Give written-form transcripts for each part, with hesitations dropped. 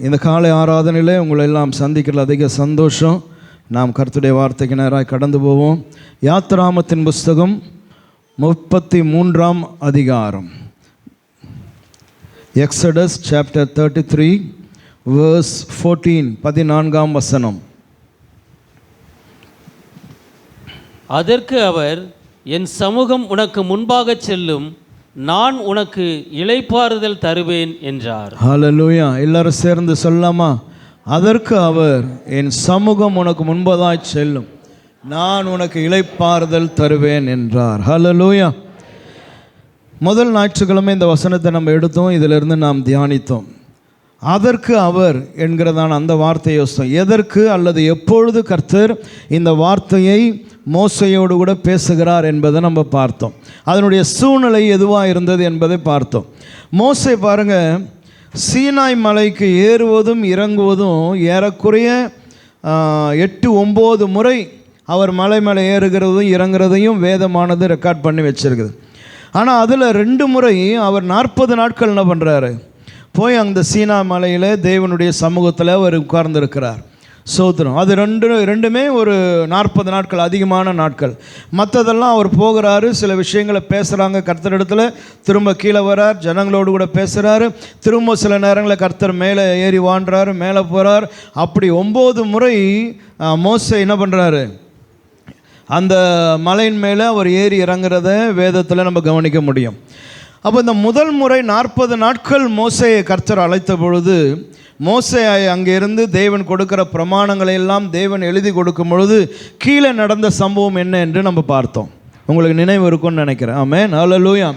இந்த காலை ஆராதனையிலே உங்களை எல்லாம் சந்திக்கிறது அதிக சந்தோஷம். நாம் கர்த்தருடைய வார்த்தைக்கு நேராக கடந்து போவோம். யாத்திராமத்தின் புஸ்தகம் 33ஆம் அதிகாரம். எக்ஸடஸ் சாப்டர் 33 verse 14, 14ஆம் வசனம். அதற்கு அவர், என் சமூகம் உனக்கு முன்பாக செல்லும், நான் உனக்கு இளைப்பாறுதல் தருவேன் என்றார். ஹல்லேலூயா. எல்லாரும் சேர்ந்து சொல்லலாமா? அதற்கு அவர், என் சமூகம் உனக்கு முன்பதாய் செல்லும், நான் உனக்கு இளைப்பாறுதல் தருவேன் என்றார். ஹல்லேலூயா. முதல் ஞாயிற்றுக்கிழமை இந்த வசனத்தை நம்ம எடுத்தோம், இதிலிருந்து நாம் தியானித்தோம். அதற்கு அவர் என்கிறதான அந்த வார்த்தையை யோசித்தோம். எதற்கு அல்லது எப்பொழுது கர்த்தர் இந்த வார்த்தையை மோசையோடு கூட பேசுகிறார் என்பதை நம்ம பார்த்தோம். அதனுடைய சூழ்நிலை எதுவாக இருந்தது என்பதை பார்த்தோம். மோசே பாருங்க, சீனாய் மலைக்கு ஏறுவதும் இறங்குவதும் ஏறக்குறைய 8-9 முறை அவர் மலை மேலே ஏறுகிறதும் இறங்குறதையும் வேதமானது ரெக்கார்ட் பண்ணி வச்சிருக்குது. ஆனால் அதில் 2 முறை அவர் 40 நாட்கள் என்ன பண்ணுறாரு, போய் அந்த சீனா மலையில் தேவனுடைய சமூகத்தில் அவர் உட்கார்ந்துருக்கிறார். சோத்திரம். அது ரெண்டுமே ஒரு 40 நாட்கள், அதிகமான நாட்கள். மற்றதெல்லாம் அவர் போகிறாரு, சில விஷயங்களை பேசுகிறாங்க கர்த்தரிடத்தில், திரும்ப கீழே வரார், ஜனங்களோடு கூட பேசுகிறாரு, திரும்ப சில நேரங்களில் கர்த்தர் மேலே ஏறி வாண்டுறாரு, மேலே போகிறார். அப்படி 9 முறை மோசே என்ன பண்ணுறாரு, அந்த மலையின் மேலே அவர் ஏறி இறங்குறத வேதத்தில் நம்ம கவனிக்க முடியும். அப்போ இந்த முதல் முறை 40 நாட்கள் மோசேயை கர்த்தர் அழைத்த பொழுது, மோசே அங்கிருந்து தேவன் கொடுக்கிற பிரமாணங்களை எல்லாம் தேவன் எழுதி கொடுக்கும் பொழுது கீழே நடந்த சம்பவம் என்ன என்று நம்ம பார்த்தோம். உங்களுக்கு நினைவு இருக்கும்னு நினைக்கிறேன். ஆமென். ஹல்லேலூயா.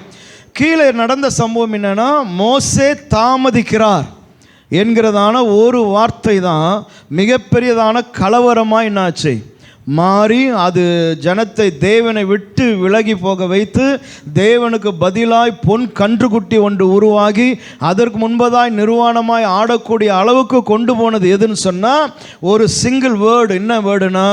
கீழே நடந்த சம்பவம் என்னன்னா, மோசே தாமதிக்கிறார் என்கிறதான ஒரு வார்த்தை தான் மிகப்பெரியதான கலவரமாக என்னாச்சு மாறி, அது ஜனத்தை தேவனை விட்டு விலகி போக வைத்து, தேவனுக்கு பதிலாய் பொன் கன்றுக்குட்டி ஒன்று உருவாகி அதற்கு முன்பதாய் நிர்வாணமாய் ஆடக்கூடிய அளவுக்கு கொண்டு போனது எதுன்னு சொன்னால், ஒரு சிங்கிள் வேர்டு. என்ன வேர்டுனா,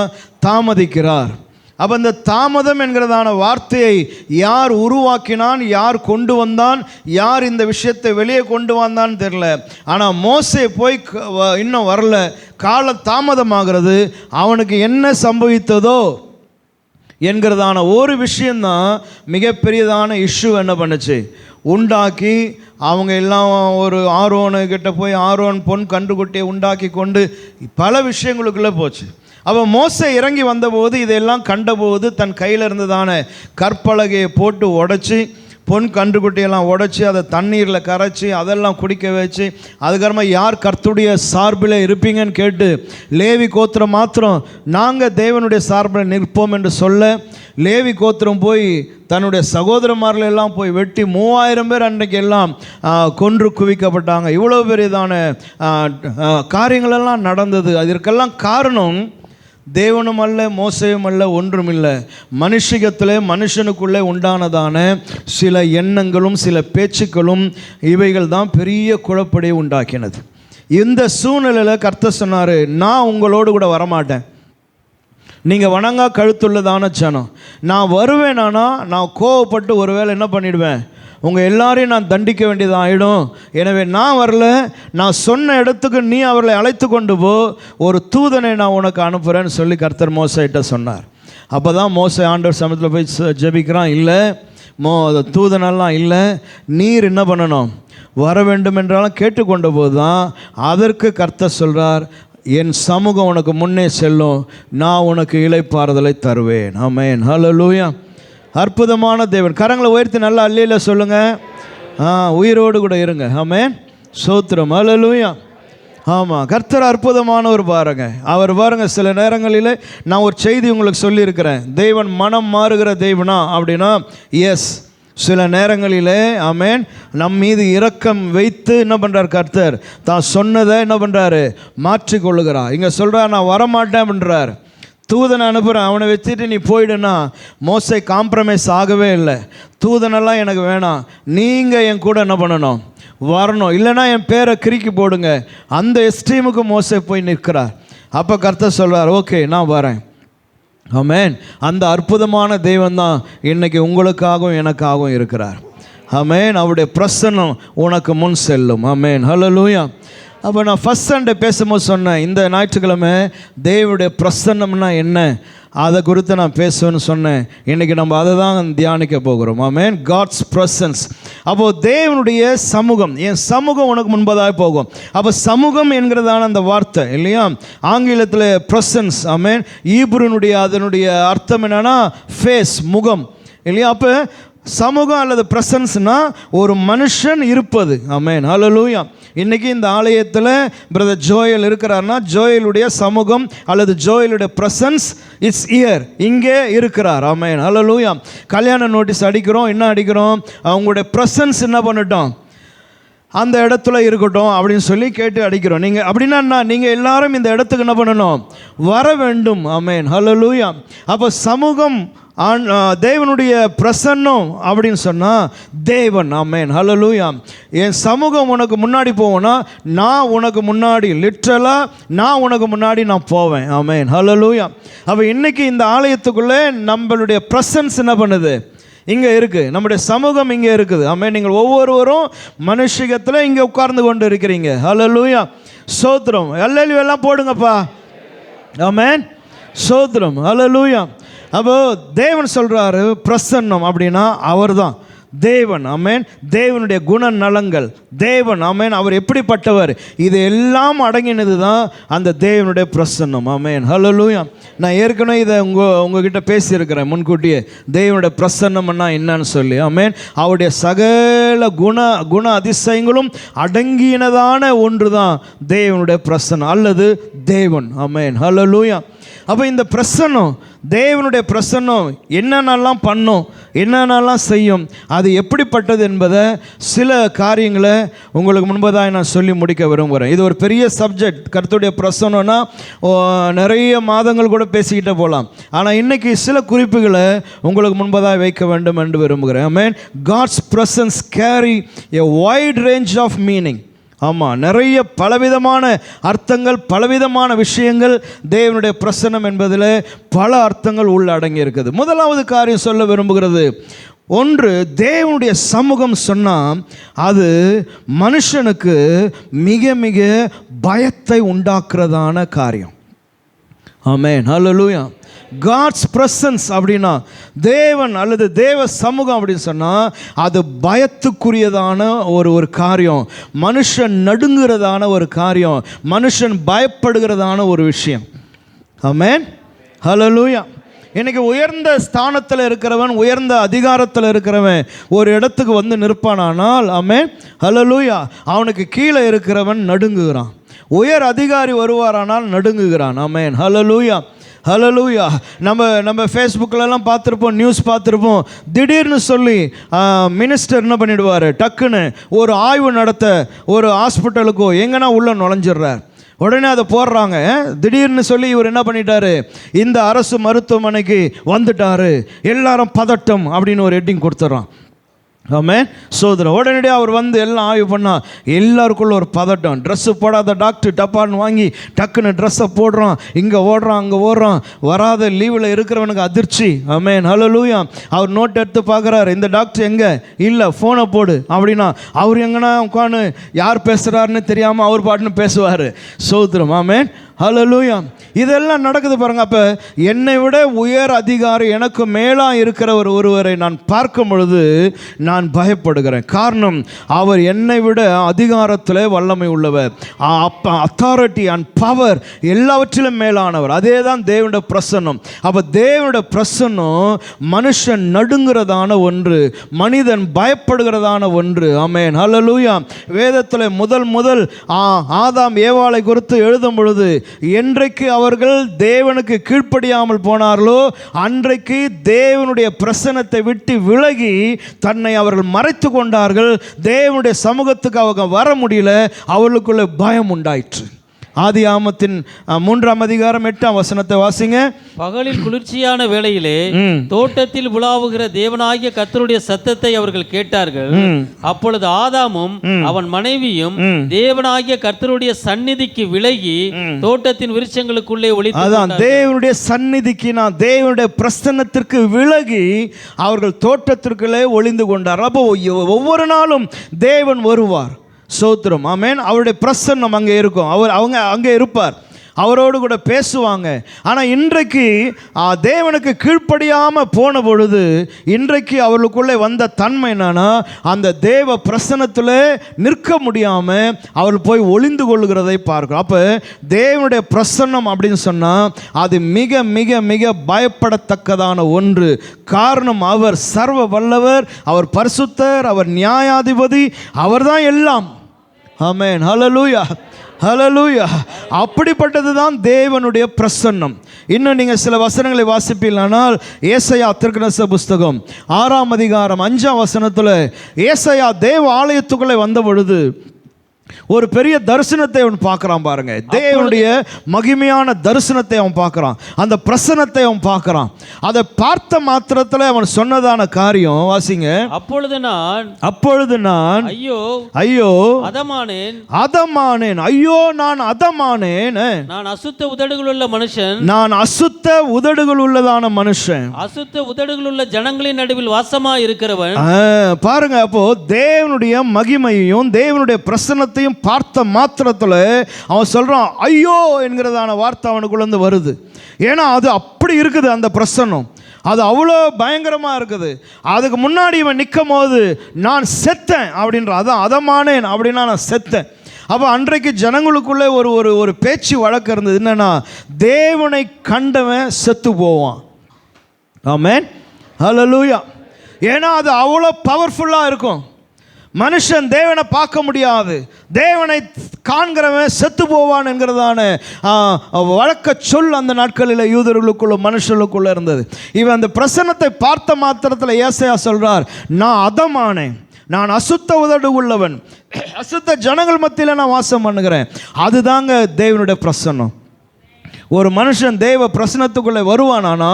தாமதிக்கிறார். அப்போ இந்த தாமதம் என்கிறதான வார்த்தையை யார் உருவாக்கினான், யார் கொண்டு வந்தான், யார் இந்த விஷயத்தை வெளியே கொண்டு வந்தான்னு தெரியல. ஆனால் மோசே போய் இன்னும் வரல, கால தாமதமாகிறது. அவனுக்கு என்ன சம்பவித்ததோ என்கிறதான ஒரு விஷயந்தான் மிகப்பெரியதான இஷ்யூ என்ன பண்ணுச்சு உண்டாக்கி, அவங்க எல்லாம் ஒரு ஆரோனுக்கிட்ட போய் ஆரோன் பொன் கன்றுக்குட்டியை உண்டாக்கி கொண்டு பல விஷயங்களுக்குள்ளே போச்சு. அப்போ மோசே இறங்கி வந்தபோது இதெல்லாம் கண்டபோது தன் கையில் இருந்ததான கற்பலகையை போட்டு உடைச்சி, பொன் கன்றுக்குட்டியெல்லாம் உடைச்சி அதை தண்ணீரில் கரைச்சி அதெல்லாம் குடிக்க வச்சு, அதுக்கப்புறமா யார் கர்த்தருடைய சார்பில் இருப்பீங்கன்னு கேட்டு லேவி கோத்திரம் மாத்திரம் நாங்கள் தேவனுடைய சார்பில் நிற்போம் என்று சொல்ல, லேவி கோத்திரம் போய் தன்னுடைய சகோதரமார்களெல்லாம் போய் வெட்டி 3000 பேர் அன்றைக்கு எல்லாம் கொன்று குவிக்கப்பட்டாங்க. இவ்வளோ பெரியதான காரியங்களெல்லாம் நடந்தது. அதற்கெல்லாம் காரணம் தேவனும் அல்ல, மோசையும் அல்ல, ஒன்றும் இல்லை. மனுஷிகத்தில் மனுஷனுக்குள்ளே உண்டானதான சில எண்ணங்களும் சில பேச்சுக்களும் இவைகள் தான் பெரிய குழப்படியை உண்டாக்கினது. இந்த சூழ்நிலையில் கர்த்தர் சொன்னார், நான் உங்களோடு கூட வரமாட்டேன், நீங்கள் வணங்கா கழுத்துள்ளதான ஜனம். நான் வருவேனானா நான் கோவப்பட்டு ஒருவேளை என்ன பண்ணிடுவேன், உங்கள் எல்லாரையும் நான் தண்டிக்க வேண்டியதாக ஆகிடும். எனவே நான் வரல, நான் சொன்ன இடத்துக்கு நீ அவர்களை அழைத்து கொண்டு போ, ஒரு தூதனை நான் உனக்கு அனுப்புகிறேன்னு சொல்லி கர்த்தர் மோசைகிட்ட சொன்னார். அப்போ தான் மோசை ஆண்டவர் சமயத்தில் போய் ஜெபிக்கிறான். இல்லை தூதனெல்லாம் இல்லை, நீர் என்ன பண்ணணும், வர வேண்டும் என்றாலும் கேட்டுக்கொண்ட போது தான் அதற்கு கர்த்தர் சொல்கிறார், என் சமூகம் உனக்கு முன்னே செல்லும், நான் உனக்கு இளைப்பாறுதலை தருவேன். ஆமென். ஹல்லேலூயா. அற்புதமான தேவன். கரங்களை உயர்த்தி நல்லா அல்லேலூயா சொல்லுங்க. உயிரோடு கூட இருங்க. ஆமென். ஸ்தோத்திரம். ஹல்லேலூயா. ஆமாம், கர்த்தர் அற்புதமானவர் பாருங்க. அவர் பாருங்க, சில நேரங்களில் நான் ஒரு செய்தி உங்களுக்கு சொல்லியிருக்கிறேன், தேவன் மனம் மாறுகிற தேவனா அப்படின்னா எஸ். சில நேரங்களிலே ஆமென் நம் மீது இரக்கம் வைத்து என்ன பண்ணுறார் கர்த்தர், தான் சொன்னதை என்ன பண்ணுறாரு மாற்றிக்கொள்ளுகிறார். இங்கே சொல்கிறார், நான் வரமாட்டேன் அப்படின்றார். தூதனை அனுப்புகிறேன், அவனை வச்சுட்டு நீ போயிடுனா. மோசை காம்ப்ரமைஸ் ஆகவே இல்லை. தூதனெல்லாம் எனக்கு வேணாம், நீங்கள் என் கூட என்ன பண்ணணும், வரணும், இல்லைனா என் பேரை கிறுக்கி போடுங்க. அந்த எஸ்ட்ரீமுக்கு மோசை போய் நிற்கிறார். அப்போ கர்த்தர் சொல்கிறார், ஓகே நான் வரேன். ஆமென். அந்த அற்புதமான தெய்வம் தான் இன்றைக்கி உங்களுக்காகவும் எனக்காகவும் இருக்கிறார். ஆமென். அவருடைய பிரசன்னம் உனக்கு முன் செல்லும். ஆமென். ஹல்லேலூயா. அப்போ நான் ஃபஸ்ட் சண்டே பேசும்போது சொன்னேன், இந்த ஞாயிற்றுக்கிழமை தேவனுடைய பிரசன்னம்னா என்ன அதை குறித்து நான் பேசுவேன்னு சொன்னேன். இன்றைக்கி நம்ம அதை தான் தியானிக்க போகிறோம். ஆமென். God's presence. அப்போது தேவனுடைய சமூகம், என் சமூகம் உனக்கு முன்பதாக போகும். அப்போ சமூகம் என்கிறதான அந்த வார்த்தை இல்லையா, ஆங்கிலத்தில் ப்ரெசன்ஸ். ஆமென். ஈப்ரூனுடைய அதனுடைய அர்த்தம் என்னன்னா ஃபேஸ், முகம் இல்லையா. அப்போ சமூகம் அல்லது ப்ரெசன்ஸ்னா ஒரு மனுஷன் இருப்பது. ஆமென். ஹல்லேலூயா. இன்றைக்கி இந்த ஆலயத்தில் பிரதர் ஜோயல் இருக்கிறார்னா ஜோயலுடைய சமூகம் அல்லது ஜோயலுடைய ப்ரெசன்ஸ் இட்ஸ் இயர், இங்கே இருக்கிறார். ஆமென். ஹல்லேலூயா. கல்யாண நோட்டீஸ் அடிக்கிறோம், என்ன அடிக்கிறோம், அவங்களுடைய ப்ரெசன்ஸ் என்ன பண்ணிட்டோம், அந்த இடத்துல இருக்கட்டும் அப்படின்னு சொல்லி கேட்டு அடிக்கிறோம். நீங்கள் அப்படின்னா நீங்கள் எல்லாரும் இந்த இடத்துக்கு என்ன பண்ணணும், வர வேண்டும். ஆமென். ஹல்லேலூயா. அப்போ சமூகம் தேவனுடைய பிரசன்னம் அப்படின்னு சொன்னால் தேவன். ஆமென். ஹல்லேலூயா. என் சமூகம் உனக்கு முன்னாடி போவேன்னா நான் உனக்கு முன்னாடி, லிட்ரலாக நான் உனக்கு முன்னாடி நான் போவேன். ஆமென். ஹல்லேலூயா. அப்போ இன்றைக்கி இந்த ஆலயத்துக்குள்ளே நம்மளுடைய பிரசன்ஸ் என்ன பண்ணுது, இங்கே இருக்குது, நம்முடைய சமூகம் இங்கே இருக்குது. ஆமென். நீங்கள் ஒவ்வொருவரும் மனுஷகத்தில் இங்கே உட்கார்ந்து கொண்டு இருக்கிறீங்க. ஹல்லேலூயா. சோத்திரம். அல்லேலூயா எல்லாம் போடுங்கப்பா. ஆமென். சோத்திரம். ஹல்லேலூயா. அப்போ தேவன் சொல்கிறாரு பிரசன்னம் அப்படின்னா அவர் தான் தேவன். ஆமென். தேவனுடைய குணநலங்கள் தேவன். ஆமென். அவர் எப்படிப்பட்டவர், இது எல்லாம் அடங்கினது தான் அந்த தேவனுடைய பிரசன்னம். ஆமென். ஹல்லேலூயா. நான் ஏற்கனவே இதை உங்ககிட்ட பேசியிருக்கிறேன் முன்கூட்டியே, தேவனுடைய பிரசன்னம்னா என்னன்னு சொல்லி. ஆமென். அவருடைய சகல குண அதிசயங்களும் அடங்கினதான ஒன்று தான் தேவனுடைய பிரசன்னம் அல்லது தேவன். ஆமென். ஹல்லேலூயா. அப்போ இந்த பிரசன்னம், தேவனுடைய பிரசன்னம் என்னென்னலாம் பண்ணும், என்னென்னலாம் செய்யும், அது எப்படிப்பட்டது என்பதை சில காரியங்களை உங்களுக்கு முன்பதாக நான் சொல்லி முடிக்க விரும்புகிறேன். இது ஒரு பெரிய சப்ஜெக்ட். கர்த்தருடைய பிரசன்னம்னா நிறைய மாதங்கள் கூட பேசிக்கிட்டே போகலாம். ஆனால் இன்றைக்கி சில குறிப்புகளை உங்களுக்கு முன்பதாக வைக்க வேண்டும் என்று விரும்புகிறேன். ஆமென். God's presence carry a wide range of meaning. ஆமாம், நிறைய பலவிதமான அர்த்தங்கள், பலவிதமான விஷயங்கள் தேவனுடைய பிரசன்னம் என்பதில் பல அர்த்தங்கள் உள்ளடங்கி இருக்குது. முதலாவது காரியம் சொல்ல விரும்புகிறது, ஒன்று, தேவனுடைய சமூகம் சொன்னால் அது மனுஷனுக்கு மிக மிக பயத்தை உண்டாக்குறதான காரியம். ஆமென். ஹல்லேலூயா. காட்ஸ் பிரசன்ஸ் அப்படின்னா தேவன் அல்லது தேவ சமூகம் அப்படின்னு சொன்னால் அது பயத்துக்குரியதான ஒரு காரியம், மனுஷன் நடுங்கிறதான ஒரு காரியம், மனுஷன் பயப்படுகிறதான ஒரு விஷயம். ஆமென். ஹல்லேலூயா. இன்றைக்கி உயர்ந்த ஸ்தானத்தில் இருக்கிறவன், உயர்ந்த அதிகாரத்தில் இருக்கிறவன் ஒரு இடத்துக்கு வந்து நிற்பானால், ஆமென், ஹல்லேலூயா, அவனுக்கு கீழே இருக்கிறவன் நடுங்குகிறான். உயர் அதிகாரி வருவாரானால் நடுங்குகிறான். ஆமென். ஹல்லேலூயா. ஹல்லேலூயா. நம்ம ஃபேஸ்புக்கிலலாம் பார்த்துருப்போம், நியூஸ் பார்த்துருப்போம். திடீர்னு சொல்லி மினிஸ்டர் என்ன பண்ணிடுவார், டக்குன்னு ஒரு ஆய்வு நடத்த ஒரு ஹாஸ்பிட்டலுக்கோ எங்கன்னா உள்ளே நுழைஞ்சிடுறார். உடனே அதை போடுறாங்க. திடீர்னு சொல்லி இவர் என்ன பண்ணிட்டாரு, இந்த அரசு மருத்துவமனைக்கு வந்துட்டார், எல்லாரும் பதட்டம் அப்படின்னு ஒரு ஹெட்டிங் கொடுத்துட்றான். ஆமென். சோதனை. உடனடியாக அவர் வந்து எல்லாம் ஆய்வு பண்ணால் எல்லாருக்குள்ள ஒரு பதட்டம். ட்ரெஸ்ஸு போடாத டாக்டர் டப்பான்னு வாங்கி டக்குன்னு ட்ரெஸ்ஸை போடுறான், இங்கே ஓடுறான் அங்கே ஓடுறான். வராத லீவில் இருக்கிறவனுக்கு அதிர்ச்சி. ஆமென். ஹல்லேலூயா. அவர் நோட் எடுத்து பார்க்குறாரு, இந்த டாக்டர் எங்கே, இல்லை ஃபோனை போடு அப்படின்னா அவர் எங்கன்னா உட்காந்து யார் பேசுகிறாருன்னு தெரியாமல் அவர் பாட்டுன்னு பேசுவார். சோதரம். ஆமென். ஹல்லேலூயா. இதெல்லாம் நடக்குது பாருங்க. அப்போ என்னை விட உயர் அதிகாரி, எனக்கு மேலாக இருக்கிற ஒருவரை நான் பார்க்கும் பொழுது நான் பயப்படுகிறேன். காரணம், அவர் என்னை விட அதிகாரத்தில் வல்லமை உள்ளவர், அத்தாரிட்டி அண்ட் பவர் எல்லாவற்றிலும் மேலானவர். அதே தான் தேவனுடைய பிரசன்னம். அப்போ தேவனுடைய பிரசன்னம் மனுஷன் நடுங்கிறதான ஒன்று, மனிதன் பயப்படுகிறதான ஒன்று. ஆமென். ஹல்லேலூயா. வேதத்தில் முதல் ஆதாம் ஏவாளை குறித்து எழுதும் பொழுது, என்றைக்கு அவர்கள் தேவனுக்கு கீழ்ப்படியாமல் போனார்களோ அன்றைக்கு தேவனுடைய பிரசன்னத்தை விட்டு விலகி தன்னை அவர்கள் மறைத்து கொண்டார்கள். தேவனுடைய சமூகத்துக்கு அவங்க வர முடியல, அவர்களுக்குள்ள பயம் உண்டாயிற்று. ஆதியாகமத்தின் 3ஆம் அதிகாரம் 8ஆம் வசனத்தை வாசிங்க. பகலில் குளிர்ச்சியான வேளையிலே தோட்டத்தில் உலாவுகிற தேவனாகிய கர்த்தருடைய சத்தத்தை அவர்கள் கேட்டார்கள். அப்பொழுது ஆதாமும் அவன் மனைவியும் தேவனாகிய கர்த்தருடைய சந்நிதிக்கு விலகி தோட்டத்தின் விருட்சங்களுக்குள்ளே ஒளித்து. அதான் தேவனுடைய சந்நிதிக்கு, நான் தேவனுடைய பிரசன்னத்திற்கு விலகி அவர்கள் தோட்டத்திற்குள்ளே ஒளிந்து கொண்டார். அப்போ ஒவ்வொரு நாளும் தேவன் வருவார். ஸ்தோத்திரம், ஆமென். அவருடைய பிரசன்னம் அங்கே இருக்கும். அவங்க அங்கே இருப்பார், அவரோடு கூட பேசுவாங்க. ஆனால் இன்றைக்கு தேவனுக்கு கீழ்ப்படியாமல் போன பொழுது இன்றைக்கு அவர்களுக்குள்ளே வந்த தன்மை என்னன்னா, அந்த தேவ பிரசன்னத்தில் நிற்க முடியாமல் அவர்கள் போய் ஒளிந்து கொள்கிறதை பார்க்கிறோம். அப்போ தேவனுடைய பிரசன்னம் அப்படின்னு சொன்னால் அது மிக மிக மிக பயப்படத்தக்கதான ஒன்று. காரணம், அவர் சர்வ வல்லவர், அவர் பரிசுத்தர், அவர் நியாயாதிபதி, அவர்தான் எல்லாம். ஆமென், ஹல்லேலூயா, ஹல்லேலூயா. அப்படிப்பட்டது தான் தேவனுடைய பிரசன்னம். இன்னும் நீங்கள் சில வசனங்களை வாசிப்பீர்களானால், ஏசாயா தீர்க்கதரிசி புஸ்தகம் 6ஆம் அதிகாரம் 5ஆம் வசனத்தில் ஏசாயா தேவ ஆலயத்துக்குள்ளே வந்த பொழுது ஒரு பெரிய தரிசனத்தை அவன் பார்க்குறான். பாருங்க, தேவனுடைய மகிமையான தரிசனத்தை அவன் பார்க்குறான், அந்த பிரசன்னத்தை அவன் பார்க்குறான். அதை பார்த்த மாத்திரத்தில் அவன் சொன்னதான காரியம் வாசிங்க. அப்பொழுது நான் ஐயோ ஐயோ அதமானேன், ஐயோ நான் அதமானேன், நான் அசுத்த உதடுகள் உள்ள மனுஷன், நான் அசுத்த உதடுகள் உள்ளதான மனுஷன், அசுத்த உதடுகள் உள்ள ஜனங்களின் நடுவில் வாசமா இருக்கிறவன். பாருங்க, அப்போ தேவனுடைய மகிமையையும் தேவனுடைய பிரசன்னத்தை பார்த்த மாத்திரத்தில் அவன் சொல்றான் ஐயோ என்கிறதான வார்த்தை அவனுக்குள்ள வருது. ஏன்னா அது அப்படி இருக்குது, அந்த பிரசன்னம் அது அவ்வளோ பயங்கரமாக இருக்குது. அதுக்கு முன்னாடி இவன் நிற்கும் போது நான் செத்தேன் அப்படின்ற, அதான் அதமானேன் அப்படின்னா நான் செத்தேன். அப்போ அன்றைக்கு ஜனங்களுக்குள்ளே ஒரு ஒரு ஒரு பேச்சு வழக்கு இருந்தது. என்னன்னா, தேவனை கண்டவன் செத்து போவான். ஆமென், ஹல்லேலூயா. ஏன்னா அது அவ்வளோ பவர்ஃபுல்லாக இருக்கும். மனுஷன் தேவனை பார்க்க முடியாது, தேவனை காண்கிறவன் செத்து போவான் என்கிறதான வழக்க சொல் அந்த நாட்களில் யூதர்களுக்குள்ள மனுஷர்களுக்குள்ள இருந்தது. இவன் அந்த பிரசன்னத்தை பார்த்த மாத்திரத்தில் ஏசாயா சொல்றார், நான் அதமானேன், நான் அசுத்த உதடு உள்ளவன், அசுத்த ஜனங்கள் மத்தியில் நான் வாசம் பண்ணுகிறேன். அதுதாங்க தேவனுடைய பிரசன்னம். ஒரு மனுஷன் தேவ பிரசன்னத்துக்குள்ளே வருவானானா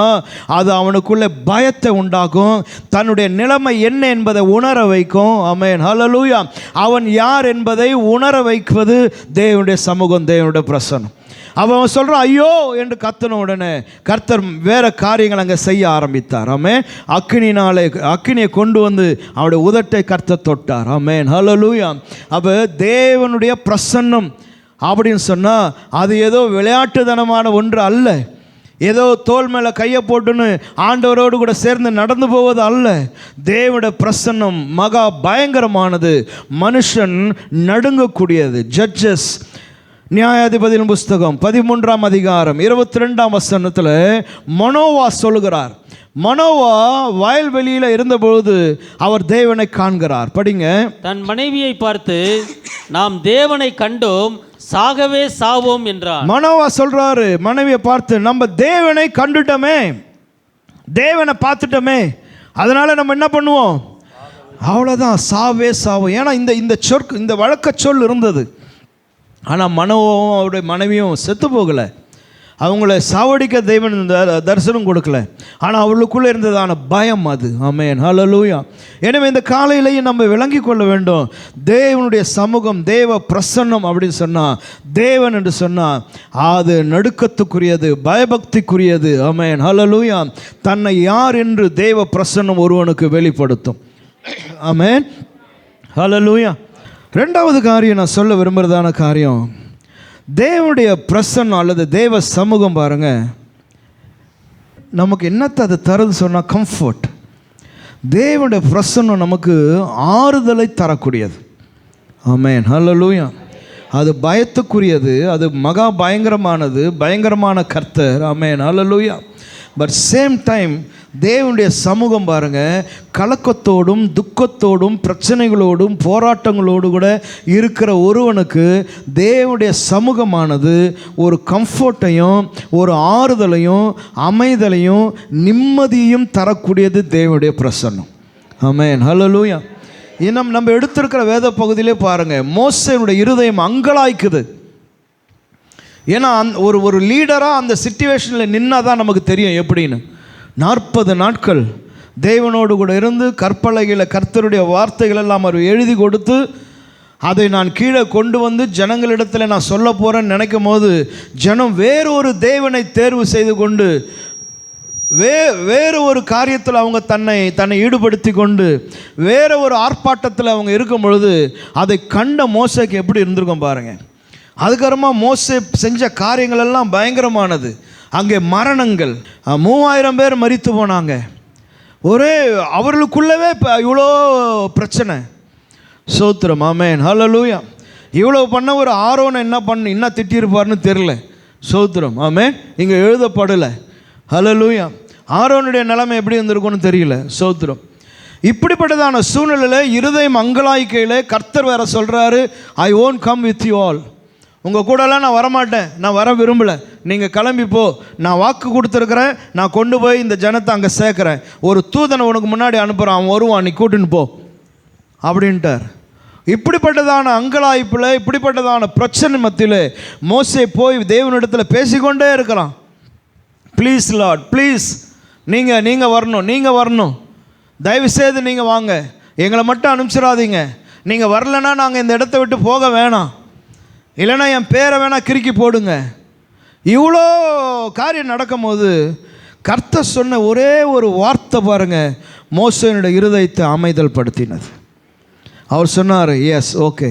அது அவனுக்குள்ளே பயத்தை உண்டாக்கும், தன்னுடைய நிலைமை என்ன என்பதை உணர வைக்கும். ஆமென், ஹல்லேலூயா. அவன் யார் என்பதை உணர வைப்பது தேவனுடைய சமூகம், தேவனுடைய பிரசன்னம். அவன் சொல்கிறான் ஐயோ என்று கத்தின உடனே கர்த்தர் வேற காரியங்கள் அங்கே செய்ய ஆரம்பித்தார். ஆமென், அக்கினியை கொண்டு வந்து அவனுடைய உதட்டை கர்த்தர் தொட்டார். ஆமென், ஹல்லேலூயா. அப்போ தேவனுடைய பிரசன்னம் அப்படின்னு சொன்னால் அது ஏதோ விளையாட்டுத்தனமான ஒன்று அல்ல, ஏதோ தோல் மேலே கையை போட்டுன்னு ஆண்டவரோடு கூட சேர்ந்து நடந்து போவது அல்ல. தேவனுடைய பிரசன்னம் மகா பயங்கரமானது, மனுஷன் நடுங்கக்கூடியது. ஜட்ஜஸ், நியாயாதிபதியின் புஸ்தகம் 13ஆம் அதிகாரம் 22ஆம் வசனத்தில் மனோவா சொல்லுகிறார். மனோவா வயல்வெளியில் இருந்தபொழுது அவர் தேவனை காண்கிறார். படிங்க. தன் மனைவியை பார்த்து நாம் தேவனை கண்டோம், சாகவே சாவோம் என்றார். மனோவா சொல்றாரு, மனைவியை பார்த்து நம்ம தேவனை கண்டுட்டோமே, தேவனை பார்த்துட்டோமே, அதனால நம்ம என்ன பண்ணுவோம், அவ்வளோதான், சாவே சாவோம். ஏன்னா இந்த வழக்க சொல் இருந்தது. ஆனால் மனோவும் அவருடைய மனைவியும் செத்து போகலை, அவங்கள சாவடிக்க தேவன் தரிசனம் கொடுக்கல, ஆனால் அவளுக்குள்ளே இருந்ததான பயம் அது. ஆமென், ஹல்லேலூயா. எனவே இந்த காலையிலேயே நம்ம விளங்கி கொள்ள வேண்டும், தேவனுடைய சமூகம், தேவ பிரசன்னம் அப்படின்னு சொன்னால், தேவன் என்று சொன்னால் அது நடுக்கத்துக்குரியது, பயபக்திக்குரியது. ஆமென், ஹல்லேலூயா. தன்னை யார் என்று தேவ பிரசன்னம் ஒருவனுக்கு வெளிப்படுத்தும். ஆமென், ஹல்லேலூயா. ரெண்டாவது காரியம் நான் சொல்ல விரும்புகிறதான காரியம், தேவனுடைய பிரசன்னம் அல்லது தேவ சமூகம் பாருங்க, நமக்கு என்னத்தை அது தருது சொன்னால் கம்ஃபர்ட். தேவனுடைய பிரசன்னம் நமக்கு ஆறுதலை தரக்கூடியது. ஆமென், ஹல்லேலூயா. அது பயத்துக்குரியது, அது மகா பயங்கரமானது, பயங்கரமான கர்த்தர். ஆமென், ஹல்லேலூயா. பட் சேம் டைம் தேவனுடைய சமூகம் பாருங்க, கலக்கத்தோடும் துக்கத்தோடும் பிரச்சனைகளோடும் போராட்டங்களோடு கூட இருக்கிற ஒருவனுக்கு தேவனுடைய சமூகமானது ஒரு கம்ஃபர்ட்டையும் ஒரு ஆறுதலையும் அமைதலையும் நிம்மதியும் தரக்கூடியது தேவனுடைய பிரசன்னம். ஆமென், ஹல்லேலூயா. இன்னும் நம்ம எடுத்திருக்கிற வேத பகுதியிலே பாருங்க, மோசேனுடைய இருதயம் அங்கலாய்க்குது. ஏன்னா ஒரு லீடராக அந்த சிச்சுவேஷனில் நின்னா தான் நமக்கு தெரியும் எப்படின்னு. 40 நாட்கள் தேவனோடு கூட இருந்து கற்பலகையில் கர்த்தருடைய வார்த்தைகள் எல்லாம் அவர் எழுதி கொடுத்து அதை நான் கீழே கொண்டு வந்து ஜனங்களிடத்தில் நான் சொல்ல போகிறேன்னு நினைக்கும் போது ஜனம் வேறொரு தேவனை தேர்வு செய்து கொண்டு வேறு ஒரு காரியத்தில் அவங்க தன்னை ஈடுபடுத்தி கொண்டு வேறு ஒரு ஆர்ப்பாட்டத்தில் அவங்க இருக்கும் பொழுது அதை கண்ட மோசேக்கு எப்படி இருந்திருக்கும் பாருங்கள். அதுக்கப்புறமா மோசே செஞ்ச காரியங்கள் எல்லாம் பயங்கரமானது. அங்கே மரணங்கள், 3000 பேர் மரித்து போனாங்க. ஒரே அவர்களுக்குள்ளவே இவ்வளோ பிரச்சனை. சோத்திரம், ஆமென், ஹல்லேலூயா. இவ்வளோ பண்ண ஒரு ஆரோனை என்ன திட்டியிருப்பார்னு தெரில. சோத்திரம், ஆமென். இங்கே எழுதப்படலை. ஹல்லேலூயா. ஆரோனுடைய நிலைமை எப்படி இருந்திருக்கும்னு தெரியல. சோத்திரம். இப்படிப்பட்டதான சூழ்நிலையில் இருதயம் அங்கலாய்க்கையில் கர்த்தர் வேற சொல்கிறாரு, I won't come with you all. உங்கள் கூடலாம் நான் வரமாட்டேன், நான் வர விரும்பலை, நீங்கள் கிளம்பி போ, நான் வாக்கு கொடுத்துருக்குறேன், நான் கொண்டு போய் இந்த ஜனத்தை அங்கே சேர்க்குறேன், ஒரு தூதனை உனக்கு முன்னாடி அனுப்புகிறான், அவன் வருவான், நீ கூட்டின்னு போ அப்படின்ட்டார். இப்படிப்பட்டதான அங்கலாய்ப்பில், இப்படிப்பட்டதான பிரச்சனை மத்தியில் மோசே போய் தேவனிடத்தில் பேசிக்கொண்டே இருக்கிறான். ப்ளீஸ் லார்ட், ப்ளீஸ், நீங்கள் வரணும், தயவுசெய்து நீங்கள் வாங்க, எங்களை மட்டும் அனுப்பிச்சிடாதீங்க, நீங்கள் வரலைன்னா நாங்கள் இந்த இடத்த விட்டு போக வேணாம், இல்லைன்னா என் பேரை வேணால் கிறுக்கி போடுங்க. இவ்வளோ காரியம் நடக்கும்போது கர்த்தர் சொன்ன ஒரே ஒரு வார்த்தை பாருங்கள், மோசேனுடைய இருதயத்தை அமைதல் படுத்தினது. அவர் சொன்னார், எஸ், ஓகே,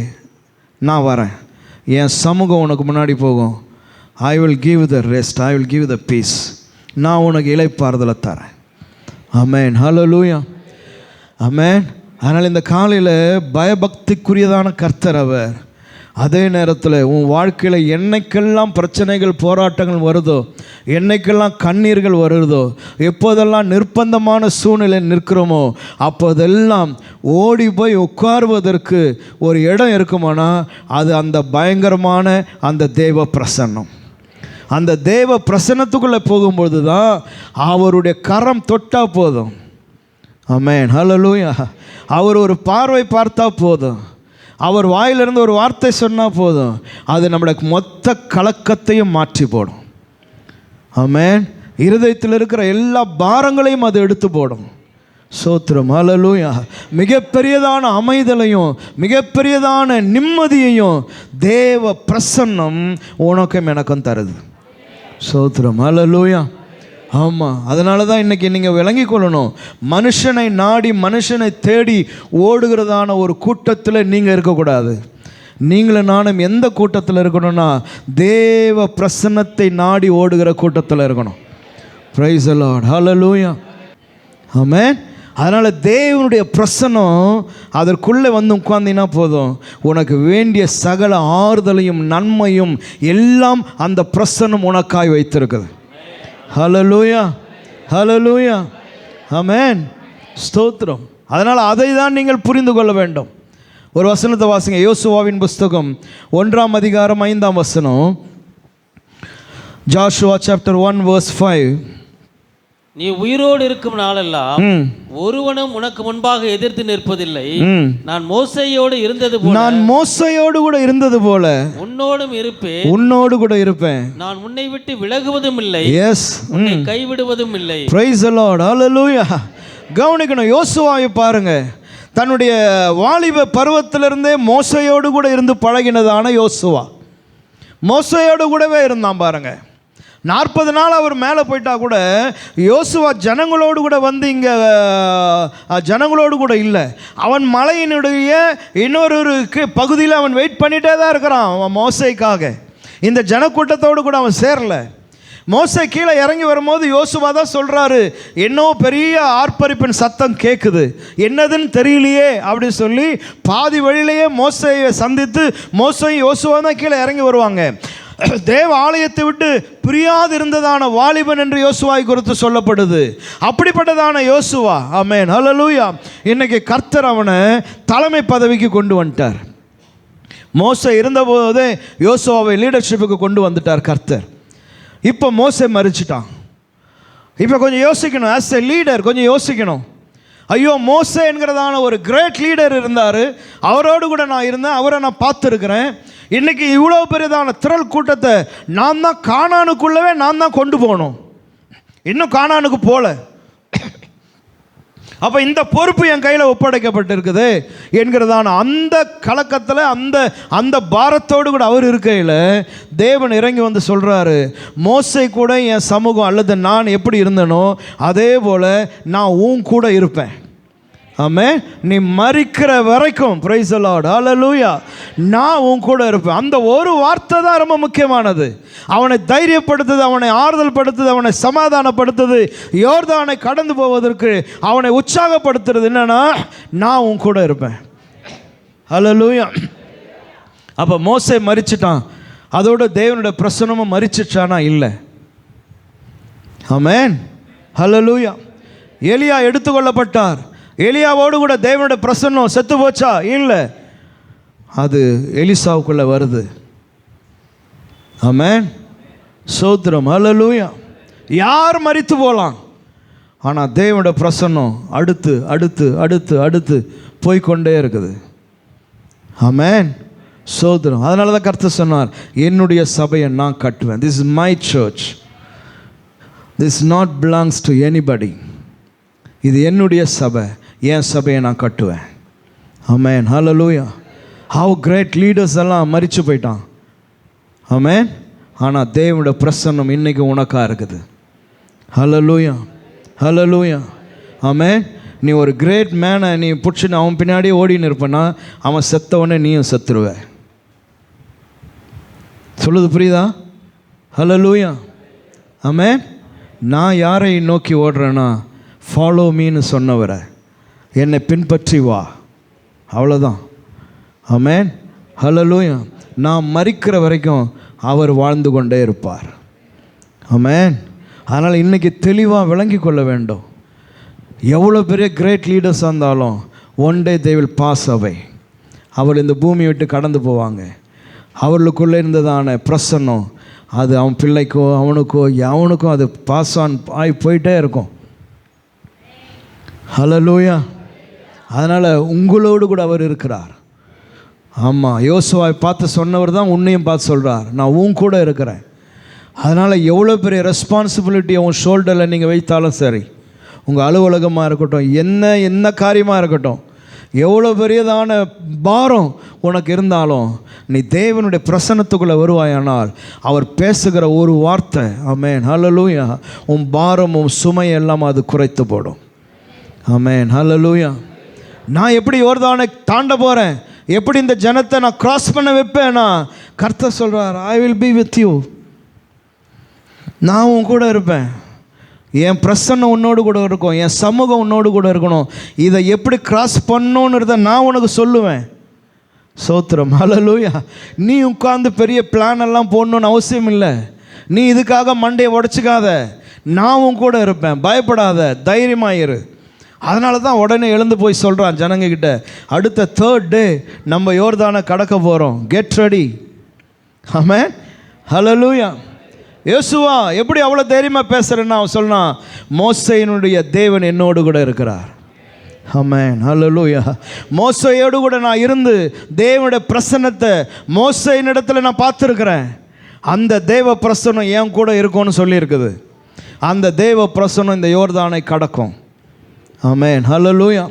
நான் வரேன், என் சமூகம் உனக்கு முன்னாடி போகும், I will give the rest, I will give the peace, நான் உனக்கு இளைப்பாறுதலை தரேன். ஆமென், ஹல்லேலூயா, ஆமென். அதனால் இந்த காலையில் பயபக்திக்குரியதான கர்த்தர் அவர். அதே நேரத்தில் உன் வாழ்க்கையில் என்னைக்கெல்லாம் பிரச்சனைகள், போராட்டங்கள் வருதோ, என்னைக்கெல்லாம் கண்ணீர்கள் வருதோ, எப்போதெல்லாம் நிர்பந்தமான சூழ்நிலை நிற்கிறோமோ, அப்போதெல்லாம் ஓடி போய் உட்காருவதற்கு ஒரு இடம் இருக்குமானா அது அந்த பயங்கரமான அந்த தேவ பிரசன்னம். அந்த தேவ பிரசன்னத்துக்குள்ளே போகும்பொழுது தான் அவருடைய கரம் தொட்டால் போதும். ஆமென், ஹல்லேலூயா. அவர் ஒரு பார்வை பார்த்தா போதும், அவர் வாயிலிருந்து ஒரு வார்த்தை சொன்னால் போதும், அது நம்மளுக்கு மொத்த கலக்கத்தையும் மாற்றி போடும். ஆமென். இருதயத்தில் இருக்கிற எல்லா பாரங்களையும் அது எடுத்து போடும். சோத்திரம், ஹல்லேலூயா. மிகப்பெரியதான அமைதலையும் மிகப்பெரியதான நிம்மதியையும் தேவ பிரசன்னம் உனக்கும் எனக்கும் தருது. சோத்திரம், ஹல்லேலூயா. ஆமாம். அதனால தான் இன்றைக்கி நீங்கள் விளங்கி கொள்ளணும், மனுஷனை நாடி மனுஷனை தேடி ஓடுகிறதான ஒரு கூட்டத்தில் நீங்கள் இருக்கக்கூடாது. நீங்களும் நானும் எந்த கூட்டத்தில் இருக்கணும்னா தேவ பிரசன்னத்தை நாடி ஓடுகிற கூட்டத்தில் இருக்கணும். பிரைஸ் தி லார்ட், ஹல்லேலூயா, ஆமென். அதனால் தேவனுடைய பிரசன்னம் அதற்குள்ளே வந்து உட்கார்ந்தினா போதும், உனக்கு வேண்டிய சகல ஆறுதலையும் நன்மையும் எல்லாம் அந்த பிரசன்னம் உனக்காய் வைத்திருக்குது. ஹல்லேலூயா, ஹல்லேலூயா, ஆமென், ஸ்தோத்திரம். அதனால் அதை தான் நீங்கள் புரிந்து கொள்ள வேண்டும். ஒரு வசனத்தை வாசிங்க, யோசுவாவின் புஸ்தகம் 1ஆம் அதிகாரம் 5ஆம் வசனம். Joshua chapter 1 verse 5. நீ உயிரோடு இருக்கும் நாளெல்லாம் ஒருவனும் உனக்கு முன்பாக எதிர்த்து நிற்பதில்லை. நான் மோசேயோடு கூட இருந்தது போல உன்னோடும் இருப்பேன், உன்னோடு கூட இருப்பேன். நான் உன்னை விட்டு விலகுவதும் இல்லை, எஸ், உன்னை கைவிடுவதும் இல்லை. பிரைஸ் தி லார்ட், ஹல்லேலூயா. கவனிக்கணும், யோசுவாவை பாருங்க, தன்னுடைய வாலிப பருவத்திலிருந்தே மோசேயோடு கூட இருந்து பழகினதான யோசுவா, மோசேயோடு கூடவே இருந்தான் பாருங்க. 40 நாள் அவர் மேலே போயிட்டா கூட யோசுவா ஜனங்களோடு கூட வந்து இங்கே ஜனங்களோடு கூட இல்லை, அவன் மலையினுடைய இன்னொரு பகுதியில் அவன் வெயிட் பண்ணிகிட்டே தான் இருக்கிறான் அவன் மோசேக்காக. இந்த ஜனக்கூட்டத்தோடு கூட அவன் சேரலை. மோசே கீழே இறங்கி வரும்போது யோசுவா தான் சொல்கிறாரு, என்னோ பெரிய ஆர்ப்பரிப்பின் சத்தம் கேட்குது, என்னதுன்னு தெரியலையே அப்படின்னு சொல்லி பாதி வழியிலேயே மோசேயை சந்தித்து மோசேயும் யோசுவா தான் கீழே இறங்கி வருவாங்க. தேவ ஆலயத்தை விட்டு பிரியாது இருந்ததான வாலிபன் என்று யோசுவாவை குறித்து சொல்லப்படுது. அப்படிப்பட்டதான யோசுவா, ஆமென், ஹல்லேலூயா. இன்னைக்கு கர்த்தர் அவனை தலைமை பதவிக்கு கொண்டு வந்துட்டார். மோசே இருந்தபோதே யோசுவாவை லீடர்ஷிப்புக்கு கொண்டு வந்துட்டார் கர்த்தர். இப்போ மோசே மரிச்சிட்டான். இப்போ கொஞ்சம் யோசிக்கணும், ஆஸ் எ லீடர் கொஞ்சம் யோசிக்கணும். ஐயோ, மோசே என்கிறதான ஒரு கிரேட் லீடர் இருந்தார், அவரோடு கூட நான் இருந்தேன், அவரை நான் பார்த்துருக்கிறேன். இன்றைக்கி இவ்வளோ பெரியதான திரள் கூட்டத்தை நான் தான் கானானுக்குள்ளவே நான் தான் கொண்டு போகணும், இன்னும் கானானுக்கு போகல. அப்போ இந்த பொறுப்பு என் கையில் ஒப்படைக்கப்பட்டிருக்குது என்கிறதான அந்த கலக்கத்தில் அந்த பாரத்தோடு கூட அவர் இருக்கையில் தேவன் இறங்கி வந்து சொல்கிறாரு, மோசே கூட என் சமூகம் அல்லது நான் எப்படி இருந்தனோ அதே போல் நான் உன் கூட இருப்பேன். ஆமென். நீ மரிக்கிற வரைக்கும், பிரைஸ் தி லார்ட், ஹல்லேலூயா, நான் உன் கூட இருப்பேன். அந்த ஒரு வார்த்தை தான் ரொம்ப முக்கியமானது. அவனை தைரியப்படுத்துது, அவனை ஆறுதல் படுத்துது, அவனை சமாதானப்படுத்துது, யோர்தானை கடந்து போவதற்கு அவனை உற்சாகப்படுத்துறது என்னன்னா, நான் உன் கூட இருப்பேன். ஹல்லேலூயா. அப்போ மோசே மரிச்சிட்டான், அதோட தேவனுடைய பிரசன்னமும் மரிச்சிச்சானா? இல்லை. ஆமென், ஹல்லேலூயா. எலியா எடுத்துக்கொள்ளப்பட்டார், எலியாவோடு கூட தேவனுடைய பிரசன்னம் செத்து போச்சா? இல்லை, அது எலிசாவுக்குள்ள வருது. ஆமென், சோத்திரம், ஹல்லேலூயா. யார் மரித்து போகலாம், ஆனால் தேவனுடைய பிரசன்னம் அடுத்து அடுத்து அடுத்து அடுத்து போய்கொண்டே இருக்குது. ஆமென், சோத்திரம். அதனால தான் கர்த்தர் சொன்னார், என்னுடைய சபையை நான் கட்டுவேன். This is my search, this not belongs to anybody. இது என்னுடைய சபை, என் சபையை நான் கட்டுவேன். ஆமென், ஹல்லேலூயா. ஹவ் கிரேட் லீடர்ஸ் எல்லாம் மரிச்சு போயிட்டான். ஆமென். ஆனால் தேவனுடைய பிரசன்னம் இன்னைக்கு உனக்காக இருக்குது. ஹல்லேலூயா, ஹல்லேலூயா. ஆமென். நீ ஒரு கிரேட் மேனை நீ பிடிச்சின்னு அவன் பின்னாடியே ஓடின்னு இருப்பேன்னா அவன் செத்தவொடனே நீயும் செத்துருவ. சொல்லுது புரியுதா? ஹல்லேலூயா. ஆமென். நான் யாரை நோக்கி ஓடுறேன்னா, ஃபாலோ மீன்னு சொன்னவரை, என்னை பின்பற்றி வா, அவ்வளோதான். ஆமென், ஹல்லேலூயா. நான் மரிக்கிற வரைக்கும் அவர் வாழ்ந்து கொண்டே இருப்பார். ஆமென். அதனால் இன்றைக்கி தெளிவாக விளங்கி கொள்ள வேண்டும். எவ்வளோ பெரிய கிரேட் லீடர்ஸாக இருந்தாலும் one day they will pass away. அவர் இந்த பூமியை விட்டு கடந்து போவாங்க. அவர்களுக்குள்ளே இருந்ததான பிரசன்னம் அது அவன் பிள்ளைக்கோ அவனுக்கோ எவனுக்கும் அது பாஸ் ஆன் ஆகி போயிட்டே இருக்கும். ஹல்லேலூயா. அதனால் உங்களோடு கூட அவர் இருக்கிறார். ஆமாம், யோசுவாவை பார்த்து சொன்னவர் தான் உன்னையும் பார்த்து சொல்கிறார், நான் உன் கூட இருக்கிறேன். அதனால் எவ்வளோ பெரிய ரெஸ்பான்சிபிலிட்டியை உன் ஷோல்டரில் நீங்கள் வைத்தாலும் சரி, உங்கள் அலுவலகமாக இருக்கட்டும், என்ன காரியமாக இருக்கட்டும், எவ்வளோ பெரியதான பாரம் உனக்கு இருந்தாலும் நீ தேவனுடைய பிரசன்னத்துக்குள்ளே வருவாயானால் அவர் பேசுகிற ஒரு வார்த்தை, ஆமென், ஹல்லேலூயா, உன் பாரமும் சுமையெல்லாம் அது குறைத்து போடும். ஆமென், ஹல்லேலூயா. நான் எப்படி யோர்தானை தாண்ட போகிறேன், எப்படி இந்த ஜனத்தை நான் கிராஸ் பண்ண வைப்பேன்னா, கர்த்தர் சொல்கிறார், I will be with you. நான் உன் கூட இருப்பேன். என் பிரசன்னம் உன்னோடு கூட இருக்கும், என் சமூகம் உன்னோடு கூட இருக்கணும். இதை எப்படி கிராஸ் பண்ணணுன்றத நான் உனக்கு சொல்லுவேன். சோத்திரம், ஹல்லேலூயா. நீ உட்கார்ந்து பெரிய பிளான் எல்லாம் போடணுன்னு அவசியம் இல்லை. நீ இதுக்காக மண்டையை உடச்சிக்காத. நான் உன் கூட இருப்பேன், பயப்படாத, தைரியமாயிரு. அதனால தான் உடனே எழுந்து போய் சொல்கிறான் ஜனங்கக்கிட்ட, அடுத்த 3rd டே நம்ம யோர்தானை கடக்க போகிறோம், கெட் ரெடி. ஆமென், ஹல்லேலூயா. யோசுவா எப்படி அவ்வளோ தைரியமாக பேசுகிறேன்னு அவன் சொன்னான், மோசேயினுடைய தேவன் என்னோடு கூட இருக்கிறார். ஆமென், ஹல்லேலூயா. மோசேயோடு கூட நான் இருந்து தேவனுடைய பிரசன்னத்தை மோசேயின் இடத்துல நான் பார்த்துருக்கிறேன். அந்த தேவ பிரசன்னம் என் கூட இருக்கும்னு சொல்லியிருக்குது. அந்த தேவ பிரசன்னம் இந்த யோர்தானை கடக்கும். ஆமென், ஹல்லேலூயா.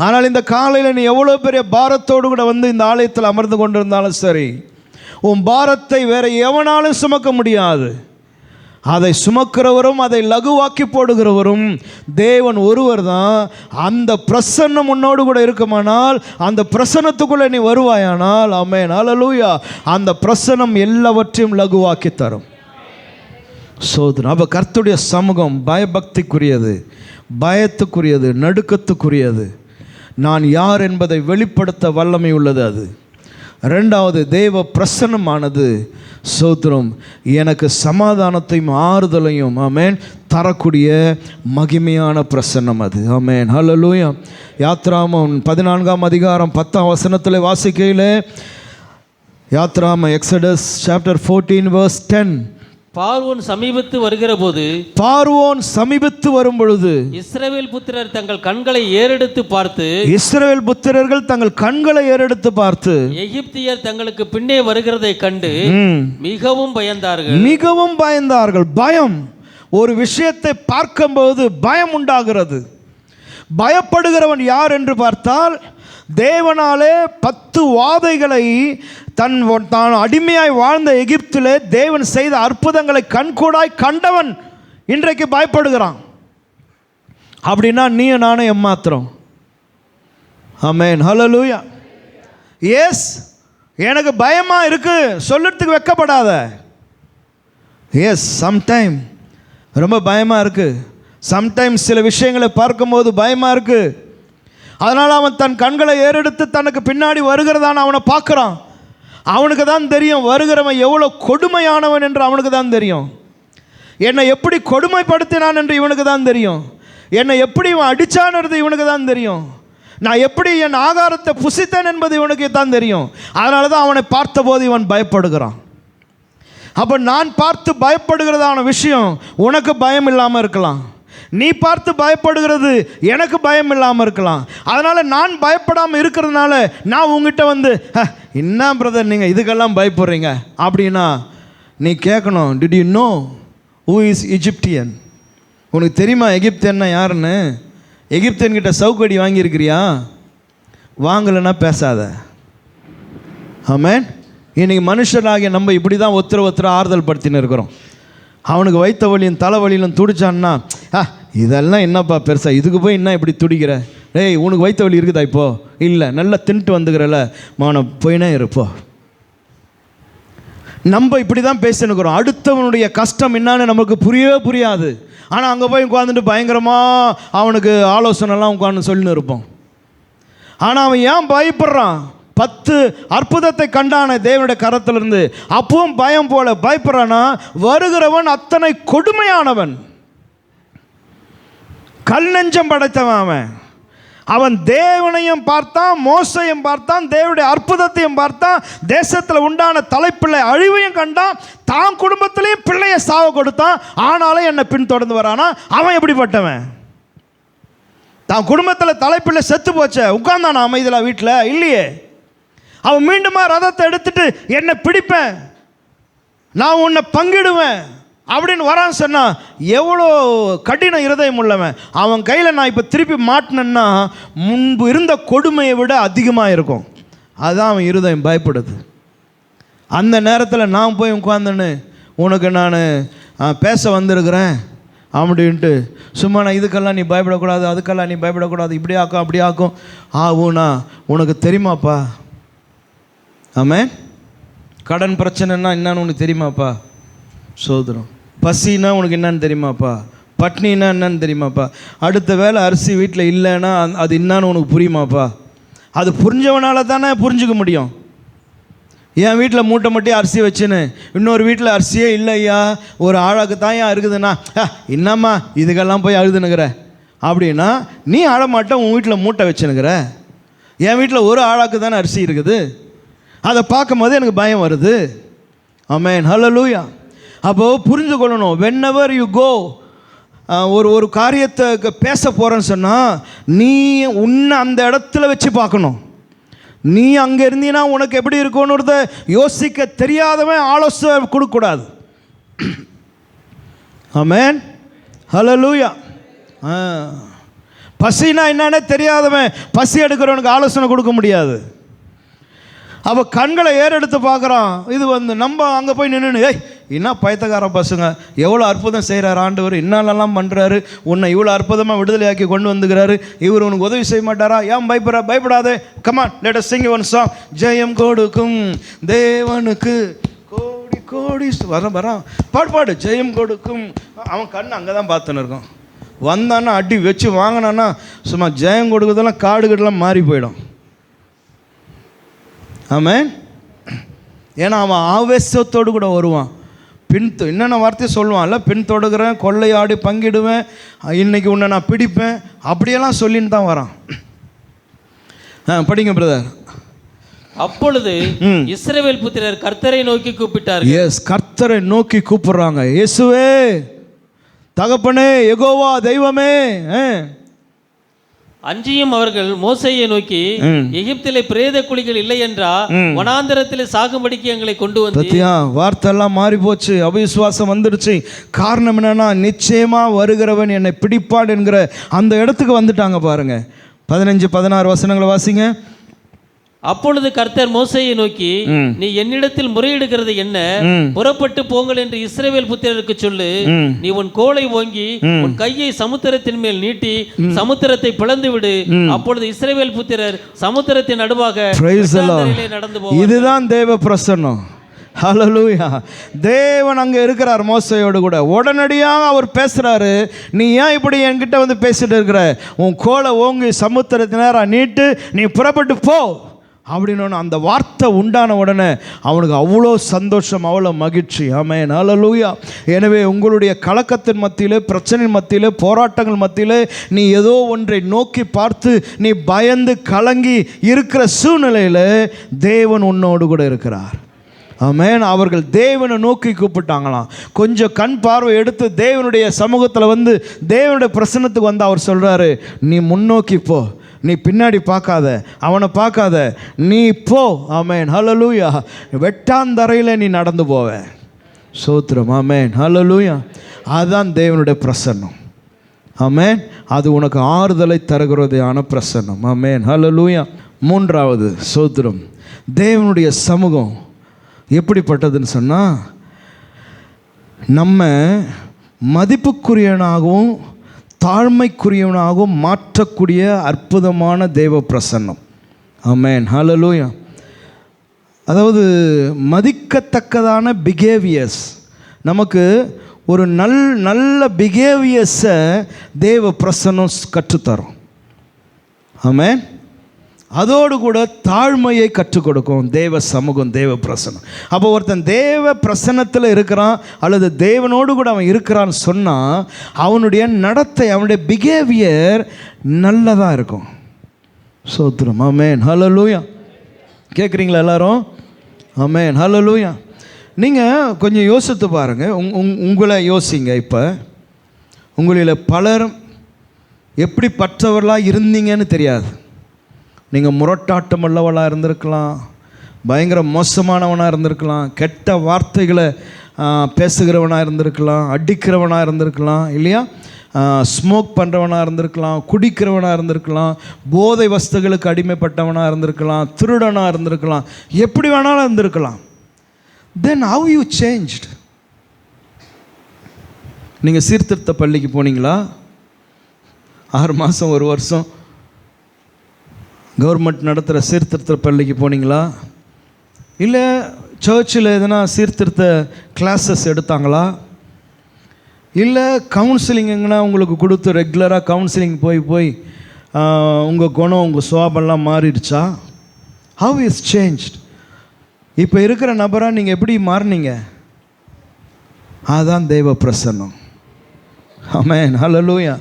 ஆனால் இந்த காலையில் நீ எவ்வளோ பெரிய பாரத்தோடு கூட வந்து இந்த ஆலயத்தில் அமர்ந்து கொண்டிருந்தாலும் சரி, உன் பாரத்தை வேறு எவனாலும் சுமக்க முடியாது. அதை சுமக்கிறவரும் அதை லகுவாக்கி போடுகிறவரும் தேவன் ஒருவர் தான். அந்த பிரசன்னம் உன்னோடு கூட இருக்குமானால், அந்த பிரசன்னத்துக்குள்ளே நீ வருவாயானால், ஆமென், ஹல்லேலூயா, அந்த பிரசன்னம் எல்லாவற்றையும் லகுவாக்கி தரும். சோதனை. அப்போ கர்த்தருடைய சமூகம் பயபக்திக்குரியது, பயத்துக்குரியது, நடுக்கத்துக்குரியது. நான் யார் என்பதை வெளிப்படுத்த வல்லமை உள்ளது அது. 2வது, தேவ பிரசன்னமானது சோத்திரம் எனக்கு சமாதானத்தையும் ஆறுதலையும், ஆமென், தரக்கூடிய மகிமையான பிரசன்னம் அது. ஆமென், ஹல்லேலூயா. யாத்ராமம் 14ஆம் அதிகாரம் 10ஆம் வசனத்தில் வாசிக்கையில், யாத்ராம எக்ஸடஸ் சாப்டர் 14 verse 10, பார்வோன் சமீபத்து வருகிற போது, பார்வோன் சமீபத்து வரும் பொழுது இஸ்ரவேல் புத்திரர் தங்கள் கண்களை ஏறெடுத்து பார்த்து, இஸ்ரவேல் புத்திரர்கள் தங்கள் கண்களை ஏறெடுத்து பார்த்து எகிப்தியர் தங்களுக்கு பின்னே வருகிறதை கண்டு மிகவும் பயந்தார்கள். மிகவும் பயந்தார்கள். பயம், ஒரு விஷயத்தை பார்க்கும்போது பயம் உண்டாகிறது. பயப்படுகிறவன் யார் என்று பார்த்தால், தேவனாலே 10 வாதைகளை தான் அடிமையாய் வாழ்ந்த எகிப்திலே தேவன் செய்த அற்புதங்களை கண்கூடாய் கண்டவன் இன்றைக்கு பயப்படுகிறான். அப்படின்னா நீயும் நானும் எம்மாத்திரம்? ஆமென், ஹல்லேலூயா. எஸ், எனக்கு பயமா இருக்கு சொல்றதுக்கு வெட்கப்படாத. எஸ், சம்டைம் ரொம்ப பயமா இருக்கு. சம்டைம்ஸ் சில விஷயங்களை பார்க்கும்போது பயமா இருக்கு. அதனால் அவன் தன் கண்களை ஏறெடுத்து தனக்கு பின்னாடி வருகிறதான அவனை பார்க்குறான். அவனுக்கு தான் தெரியும் வருகிறவன் எவ்வளோ கொடுமையானவன் என்று அவனுக்கு தான் தெரியும். என்னை எப்படி கொடுமைப்படுத்தினான் என்று இவனுக்கு தான் தெரியும். என்னை எப்படி இவன் அடித்தான்றது இவனுக்கு தான் தெரியும். நான் எப்படி என் ஆகாரத்தை புசித்தேன் என்பது இவனுக்கு தான் தெரியும். அதனால தான் அவனை பார்த்தபோது இவன் பயப்படுகிறான். அப்போ நான் பார்த்து பயப்படுகிறதான விஷயம் உனக்கு பயம் இல்லாமல் இருக்கலாம். நீ பார்த்து பயப்படுகிறது எனக்கு பயம் இல்லாமல் இருக்கலாம். அதனால் நான் பயப்படாமல் இருக்கிறதுனால நான் உங்ககிட்ட வந்து என்ன பிரதர் நீங்கள் இதுக்கெல்லாம் பயப்படுறீங்க அப்படின்னா நீ கேட்கணும், did you know who is Egyptian? உனக்கு தெரியுமா எகிப்தியன்னா யாருன்னு? எகிப்தியன்கிட்ட சவுக்கடி வாங்கியிருக்கிறியா? வாங்கலைன்னா பேசாத. ஆமென். இன்றைக்கி மனுஷனாகிய நம்ம இப்படி தான் ஒருத்தர் ஆறுதல் படுத்தின்னு இருக்கிறோம். அவனுக்கு வைத்த வலியும் தலைவலியிலும் துடிச்சான்னா, இதெல்லாம் என்னப்பா பெருசா, இதுக்கு போய் என்ன இப்படி துடிக்கிற? டேய், உனக்கு வைத்த வலி இருக்குதா இப்போ? இல்லை, நல்லா தின்ட்டு வந்துக்கிறல, மான போயினே இருப்போ. நம்ம இப்படி தான் பேசினுக்கிறோம். அடுத்தவனுடைய கஷ்டம் என்னான்னு நமக்கு புரியவே புரியாது. ஆனால் அங்கே போய் உட்காந்துட்டு பயங்கரமாக அவனுக்கு ஆலோசனைலாம் உட்காந்து சொல்லின்னு இருப்போம். ஆனால் அவன் ஏன் பயப்படுறான்? 10 அற்புதத்தை கண்டான தேவனுடைய கரத்திலிருந்து. அப்பவும் பயம் போல பயப்படுறானா? வருகிறவன் அத்தனை கொடுமையானவன், கல் நெஞ்சம் படைத்தவன். அவன் தேவனையும் பார்த்தான், மோசையும் பார்த்தான், தேவனுடைய அற்புதத்தையும் பார்த்தான், தேசத்தில் உண்டான தலைப்பிள்ளை அழிவையும் கண்டான், தான் குடும்பத்திலையும் பிள்ளையை சாவ கொடுத்தான். ஆனாலும் என்னை பின்தொடர்ந்து வரானா? அவன் எப்படிப்பட்டவன்? தான் குடும்பத்தில் தலைப்பிள்ளை செத்து போச்ச உட்கார்ந்தானா அமைதியில் வீட்டில்? இல்லையே. அவன் மீண்டுமா ரதத்தை எடுத்துட்டு என்னை பிடிப்பேன், நான் உன்னை பங்கிடுவேன் அப்படின்னு வரான்னு சொன்னா எவ்வளோ கடின இருதயம் உள்ளவன். அவன் கையில் நான் இப்போ திருப்பி மாட்டினேன்னா முன்பு இருந்த கொடுமையை விட அதிகமாக இருக்கும். அதுதான் அவன் இருதயம் பயப்படுது. அந்த நேரத்தில் நான் போய் உட்காந்துன்னு உனக்கு நான் பேச வந்திருக்கிறேன் அப்படின்ட்டு சும்மா நான் இதுக்கெல்லாம் நீ பயப்படக்கூடாது, அதுக்கெல்லாம் நீ பயப்படக்கூடாது, இப்படி ஆக்கும் அப்படி ஆக்கும் ஆகும்னா உனக்கு தெரியுமாப்பா? ஆமென். கடன் பிரச்சனைன்னா என்னன்னு உனக்கு தெரியுமாப்பா? சோதரம். பசின்னா உனக்கு என்னன்னு தெரியுமாப்பா? பட்னின்னா என்னன்னு தெரியுமாப்பா? அடுத்த வேளை அரிசி வீட்டில் இல்லைன்னா அது என்னான்னு உனக்கு புரியுமாப்பா? அது புரிஞ்சவனால தானே புரிஞ்சுக்க முடியும். என் வீட்டில் மூட்டை மட்டி அரிசி வச்சுன்னு இன்னொரு வீட்டில் அரிசியே இல்லையா, ஒரு ஆழாக்கு தான் ஏன் இருக்குதுன்னா என்னம்மா இதுக்கெல்லாம் போய் அழுதுனுக்கிற அப்படின்னா நீ ஆழமாட்ட உன் வீட்டில் மூட்டை வச்சுனுக்கிற. என் வீட்டில் ஒரு ஆழாக்கு தானே அரிசி இருக்குது. அதை பார்க்கும் போது எனக்கு பயம் வருது. ஆமென், ஹல்லேலூயா. அப்போது புரிந்து கொள்ளணும். whenever you go ஒரு காரியத்தை பேச போகிறேன்னு சொன்னால் நீ உன்னை அந்த இடத்துல வச்சு பார்க்கணும். நீ அங்கே இருந்தீன்னா உனக்கு எப்படி இருக்கும்னுறத யோசிக்க தெரியாதவன் ஆலோசனை கொடுக்கக்கூடாது. ஆமென், ஹல்லேலூயா. பசினா என்னன்னே தெரியாதவன் பசி எடுக்கிறவனுக்கு ஆலோசனை கொடுக்க முடியாது. அப்போ கண்களை ஏறெடுத்து பார்க்குறான். இது நம்ம அங்கே போய் நின்று என்ன பயத்தக்கார பசங்க எவ்வளோ அற்புதம் செய்கிறார் ஆண்டவர், என்னென்னலாம் பண்ணுறாரு, உன்னை இவ்வளோ அற்புதமாக விடுதலையாக்கி கொண்டு வந்துக்கிறாரு, இவர் உனக்கு உதவி செய்ய மாட்டாரா? ஏன் பயப்படாதே. Come on, let us sing one song. ஜெயம் கொடுக்கும் தேவனுக்கு கோடி கோடி வரான் பாடு ஜெயம் கொடுக்கும். அவன் கண் அங்கே தான் பார்த்துன்னு இருக்கான். வந்தான்னா அடி வச்சு வாங்கினான்னா சும்மா ஜெயம் கொடுக்குறதெல்லாம் காடு கட்டெல்லாம் மாறி போயிடும். ஆமென். ஏன்னா அவன் ஆவேசத்தோடு கூட வருவான். என்னென்ன வார்த்தையை சொல்லுவான்ல, பின் தொடுகிறேன், கொள்ளையாடி பங்கிடுவேன், இன்னைக்கு உன்னை நான் பிடிப்பேன், அப்படியெல்லாம் சொல்லின்னு தான் வரான். படிங்க பிரதர். அப்பொழுது இஸ்ரவேல் புத்திரர் கர்த்தரை நோக்கி கூப்பிட்டார்கள். எஸ், கர்த்தரை நோக்கி கூப்பிடுறாங்க. இயேசுவே, தகப்பனே, யெகோவா, தெய்வமே. அன்றியும் அவர்கள் மோசேயை நோக்கி, எகிப்திலே பிரேத குழிகள் இல்லை என்றா, வனாந்தரத்திலே சாகும்படிக்கு எங்களை கொண்டு வந்து. பத்தியா, வார்த்தையெல்லாம் மாறி போச்சு, அவிசுவாசம் வந்துடுச்சு. காரணம் என்னன்னா, நிச்சயமா வருகிறவன் என்னை பிடிப்பான் என்கிற அந்த இடத்துக்கு வந்துட்டாங்க பாருங்க. 15-16 வசனங்களை வாசிங்க. அப்பொழுது கர்த்தர் மோசேயை நோக்கி, நீ என்னிடத்தில் முறையிடுகிறது என்ன? புறப்பட்டு போங்கள் என்று இஸ்ரவேல் புத்திரருக்கு சொல்லு. நீ உன் கோலை ஓங்கி உன் கையை சமுத்திரத்தின் மேல் நீட்டி சமுத்திரத்தை பிளந்து விடு. அப்பொழுது இஸ்ரவேல் புத்திரர் சமுத்திரத்தின் நடுவாக நடந்து போவார்கள். இதுதான் தேவ பிரசன்னம். ஹல்லேலூயா. தேவன் அங்கே இருக்கிறார் மோசையோடு கூட. உடனடியாக அவர் பேசுகிறாரு, நீ ஏன் இப்படி என்கிட்ட வந்து பேசிட்டு இருக்கிற? உன் கோலை ஓங்கி சமுத்திரத்தின் நேரம் நீட்டு, நீ புறப்பட்டு போ அப்படின்னு அந்த வார்த்தை உண்டான உடனே அவனுக்கு அவ்வளோ சந்தோஷம், அவ்வளோ மகிழ்ச்சி. ஆமென், ஹல்லேலூயா. எனவே உங்களுடைய கலக்கத்தின் மத்தியில், பிரச்சனை மத்தியில், போராட்டங்கள் மத்தியில் நீ ஏதோ ஒன்றை நோக்கி பார்த்து நீ பயந்து கலங்கி இருக்கிற சூழ்நிலையில் தேவன் உன்னோடு கூட இருக்கிறார். ஆமென். அவர்கள் தேவனை நோக்கி கூப்பிட்டாங்களாம். கொஞ்சம் கண் பார்வை எடுத்து தேவனுடைய சமூகத்தில் வந்து தேவனுடைய பிரசன்னத்துக்கு வந்து அவர் சொல்கிறாரு, நீ முன்னோக்கி போ, நீ பின்னாடி பார்க்காத, அவனை பார்க்காத, நீ போ. ஆமென், ஹல்லேலூயா. வெட்டாந்தரையில் நீ நடந்து போவ. சோத்திரம். ஆமென், ஹல்லேலூயா. அதுதான் தேவனுடைய பிரசன்னம். ஆமென். அது உனக்கு ஆறுதலை தருகிறதான பிரசன்னம். ஆமென், ஹல்லேலூயா. மூன்றாவது சோத்திரம், தேவனுடைய சமூகம் எப்படிப்பட்டதுன்னு சொன்னால், நம்ம மதிப்புக்குரியவனாகவும் தாழ்மைக்குரியவனாகவும் மாற்றக்கூடிய அற்புதமான தேவ பிரசன்னம். ஆமென், ஹல்லேலூயா. அதாவது மதிக்கத்தக்கதான பிஹேவியர்ஸ், நமக்கு ஒரு நல்ல பிஹேவியர்ஸை தேவ பிரசன்னம் கற்றுத்தரும். ஆமென். அதோடு கூட தாழ்மையை கற்றுக் கொடுக்கும் தேவ சமூகம், தேவ பிரசனம். அப்போ ஒருத்தன் தேவ பிரசன்னத்தில் இருக்கிறான் அல்லது தேவனோடு கூட அவன் இருக்கிறான்னு சொன்னால் அவனுடைய நடத்தை, அவனுடைய பிஹேவியர் நல்லதாக இருக்கும். சோத்திரம். ஆமென், ஹல்லேலூயா. கேட்குறீங்களா எல்லாரும்? ஆமென், ஹல்லேலூயா. நீங்கள் கொஞ்சம் யோசித்து பாருங்கள், உங்களை யோசிங்க. இப்போ உங்களில் பலர் எப்படிப்பட்டவர்களாக இருந்தீங்கன்னு தெரியாது. நீங்கள் முரட்டாட்டம் உள்ளவளாக இருந்திருக்கலாம், பயங்கர மோசமானவனாக இருந்திருக்கலாம், கெட்ட வார்த்தைகளை பேசுகிறவனாக இருந்திருக்கலாம், அடிக்கிறவனாக இருந்திருக்கலாம், இல்லையா, ஸ்மோக் பண்ணுறவனாக இருந்திருக்கலாம், குடிக்கிறவனாக இருந்திருக்கலாம், போதை வஸ்துகளுக்கு அடிமைப்பட்டவனாக இருந்திருக்கலாம், திருடனாக இருந்திருக்கலாம், எப்படி வேணாலும் இருந்திருக்கலாம். Then how you changed? நீங்கள் சீர்திருத்த பள்ளிக்கு போனீங்களா? 6 மாதம் 1 வருஷம் கவர்மெண்ட் நடத்துகிற சீர்திருத்த பள்ளிக்கு போனீங்களா? இல்லை சர்ச்சில் எதனா சீர்திருத்த கிளாஸஸ் எடுத்தாங்களா? இல்லை கவுன்சிலிங் எங்கன்னா உங்களுக்கு கொடுத்து ரெகுலராக கவுன்சிலிங் போய் உங்கள் குணம், உங்கள் சுவாபெல்லாம் மாறிடுச்சா? How is changed? இப்போ இருக்கிற நபராக நீங்கள் எப்படி மாறினீங்க? அதுதான் தேவ பிரசன்னம். ஆமென், ஹல்லேலூயா.